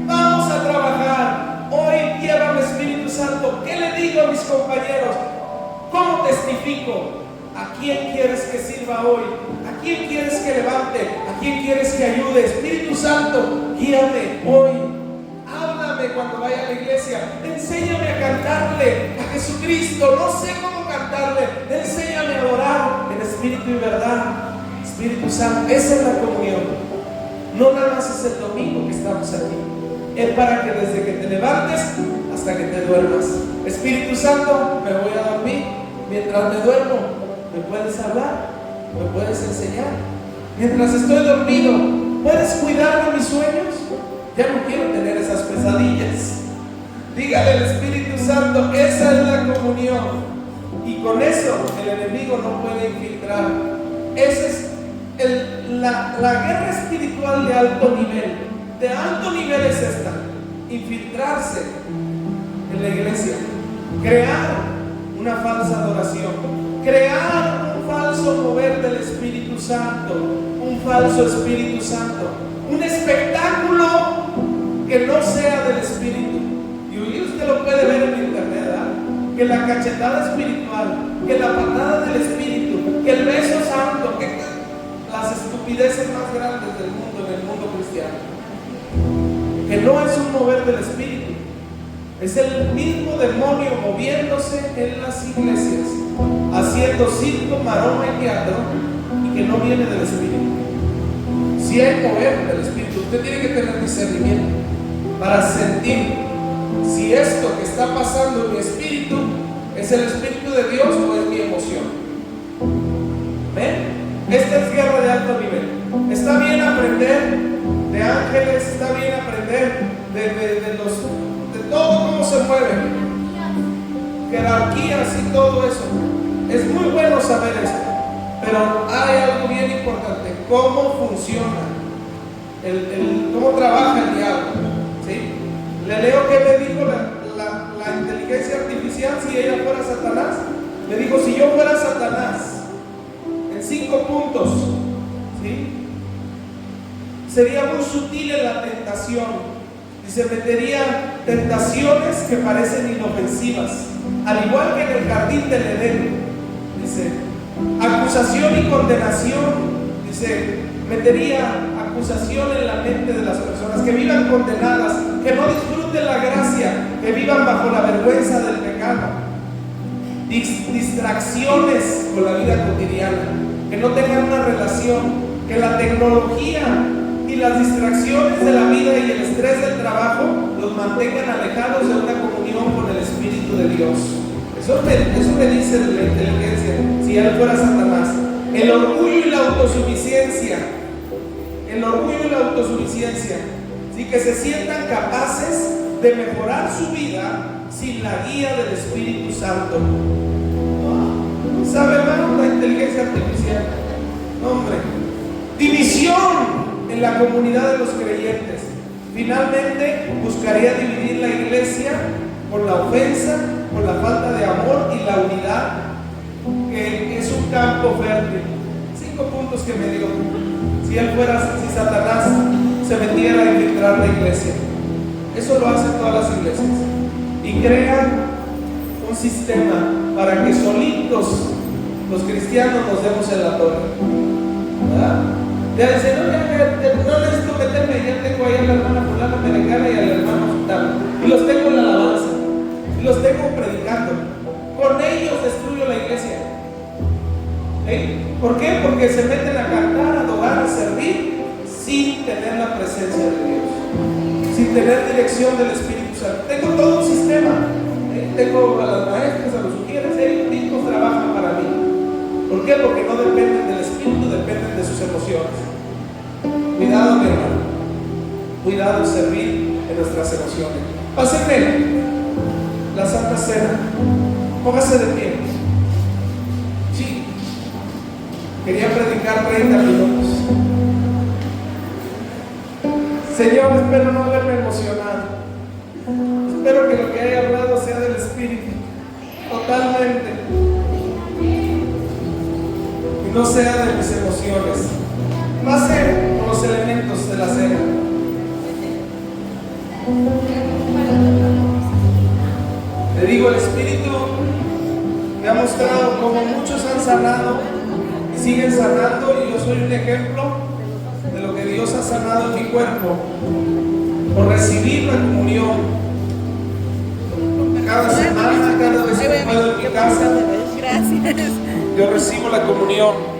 vamos a trabajar. Hoy llévame, Espíritu Santo. ¿Qué le digo a mis compañeros? ¿Cómo testifico? ¿A quién quieres que sirva hoy? ¿A quién quieres que levante? ¿A quién quieres que ayude? Espíritu Santo, guíame hoy. Háblame cuando vaya a la iglesia. Enséñame a cantarle a Jesucristo. No sé cómo cantarle. Enséñame a adorar en espíritu y verdad. Espíritu Santo, esa es la comunión. No nada más es el domingo que estamos aquí. Es para que desde que te levantes hasta que te duermas. Espíritu Santo, me voy a dormir. Mientras me duermo, ¿me puedes hablar? ¿Me puedes enseñar? Mientras estoy dormido, ¿puedes cuidar de mis sueños? Ya no quiero tener esas pesadillas. Dígale al Espíritu Santo, esa es la comunión. Y con eso el enemigo no puede infiltrar. Esa es la guerra espiritual de alto nivel. De alto nivel es esta: infiltrarse en la iglesia, crear una falsa adoración, crear un falso mover del Espíritu Santo, un falso Espíritu Santo, un espectáculo que no sea del Espíritu. Y hoy usted lo puede ver en internet, ¿verdad? Que la cachetada espiritual, que la patada del Espíritu, que el beso santo, que las estupideces más grandes del mundo, en el mundo cristiano, que no es un mover del Espíritu. Es el mismo demonio moviéndose en las iglesias, haciendo circo, maroma y teatro, y que no viene del Espíritu. Si hay mover del Espíritu, usted tiene que tener discernimiento para sentir si esto que está pasando en mi espíritu es el Espíritu de Dios o es mi emoción. ¿Ven? Esta es guerra de alto nivel. Está bien aprender de ángeles, está bien aprender de todo cómo se mueve, jerarquías y todo eso. Es muy bueno saber esto, pero hay algo bien importante: cómo funciona, cómo trabaja el diablo, ¿sí? Le leo qué me dijo la inteligencia artificial si ella fuera Satanás. Le dijo: si yo fuera Satanás, en 5 puntos, ¿sí? Sería muy sutil en la tentación. Dice, metería tentaciones que parecen inofensivas, al igual que en el jardín del Edén. Dice, acusación y condenación. Dice, metería acusación en la mente de las personas, que vivan condenadas, que no disfruten la gracia, que vivan bajo la vergüenza del pecado. Distracciones con la vida cotidiana, que no tengan una relación, que la tecnología y las distracciones de la vida y el estrés del trabajo los mantengan alejados de una comunión con el Espíritu de Dios. Eso me dice la inteligencia, si él fuera Satanás. El orgullo y la autosuficiencia. ¿Sí? Que se sientan capaces de mejorar su vida sin la guía del Espíritu Santo. ¿Sabe, hermano, la inteligencia artificial? Hombre, división en la comunidad de los creyentes. Finalmente, buscaría dividir la iglesia por la ofensa, por la falta de amor y la unidad, que es un campo fértil. 5 puntos que me dio. Si Satanás se metiera a infiltrar la iglesia. Eso lo hacen todas las iglesias. Y crean un sistema para que solitos los cristianos nos demos en la torre. ¿Verdad? Ya dice, no necesito meterme, ya tengo ahí a la hermana fulana merengana y al hermano fulano. Y los tengo en la alabanza. Y los tengo predicando. Con ellos destruyo la iglesia. ¿Por qué? Porque se meten a cantar, a adorar, a servir sin tener la presencia de Dios, sin tener dirección del Espíritu Santo. Tengo todo un sistema. Tengo a las maestras, a los sugieres, ellos mismos trabajan para mí. ¿Por qué? Porque no dependen del Espíritu, dependen de sus emociones. Cuidado, mi hermano. Cuidado en servir en nuestras emociones. Pásenme la Santa Cena. Póngase de pie. Sí. Quería predicar 30 minutos. Señor, espero no haberme emocionado. Espero que lo que haya hablado sea del Espíritu. Totalmente. Y no sea de mis emociones. Pase con los elementos de la cena. Le digo, el Espíritu me ha mostrado cómo muchos han sanado y siguen sanando, y yo soy un ejemplo de lo que Dios ha sanado en mi cuerpo por recibir la comunión. Cada semana, cada vez que puedo en mi casa, yo recibo la comunión.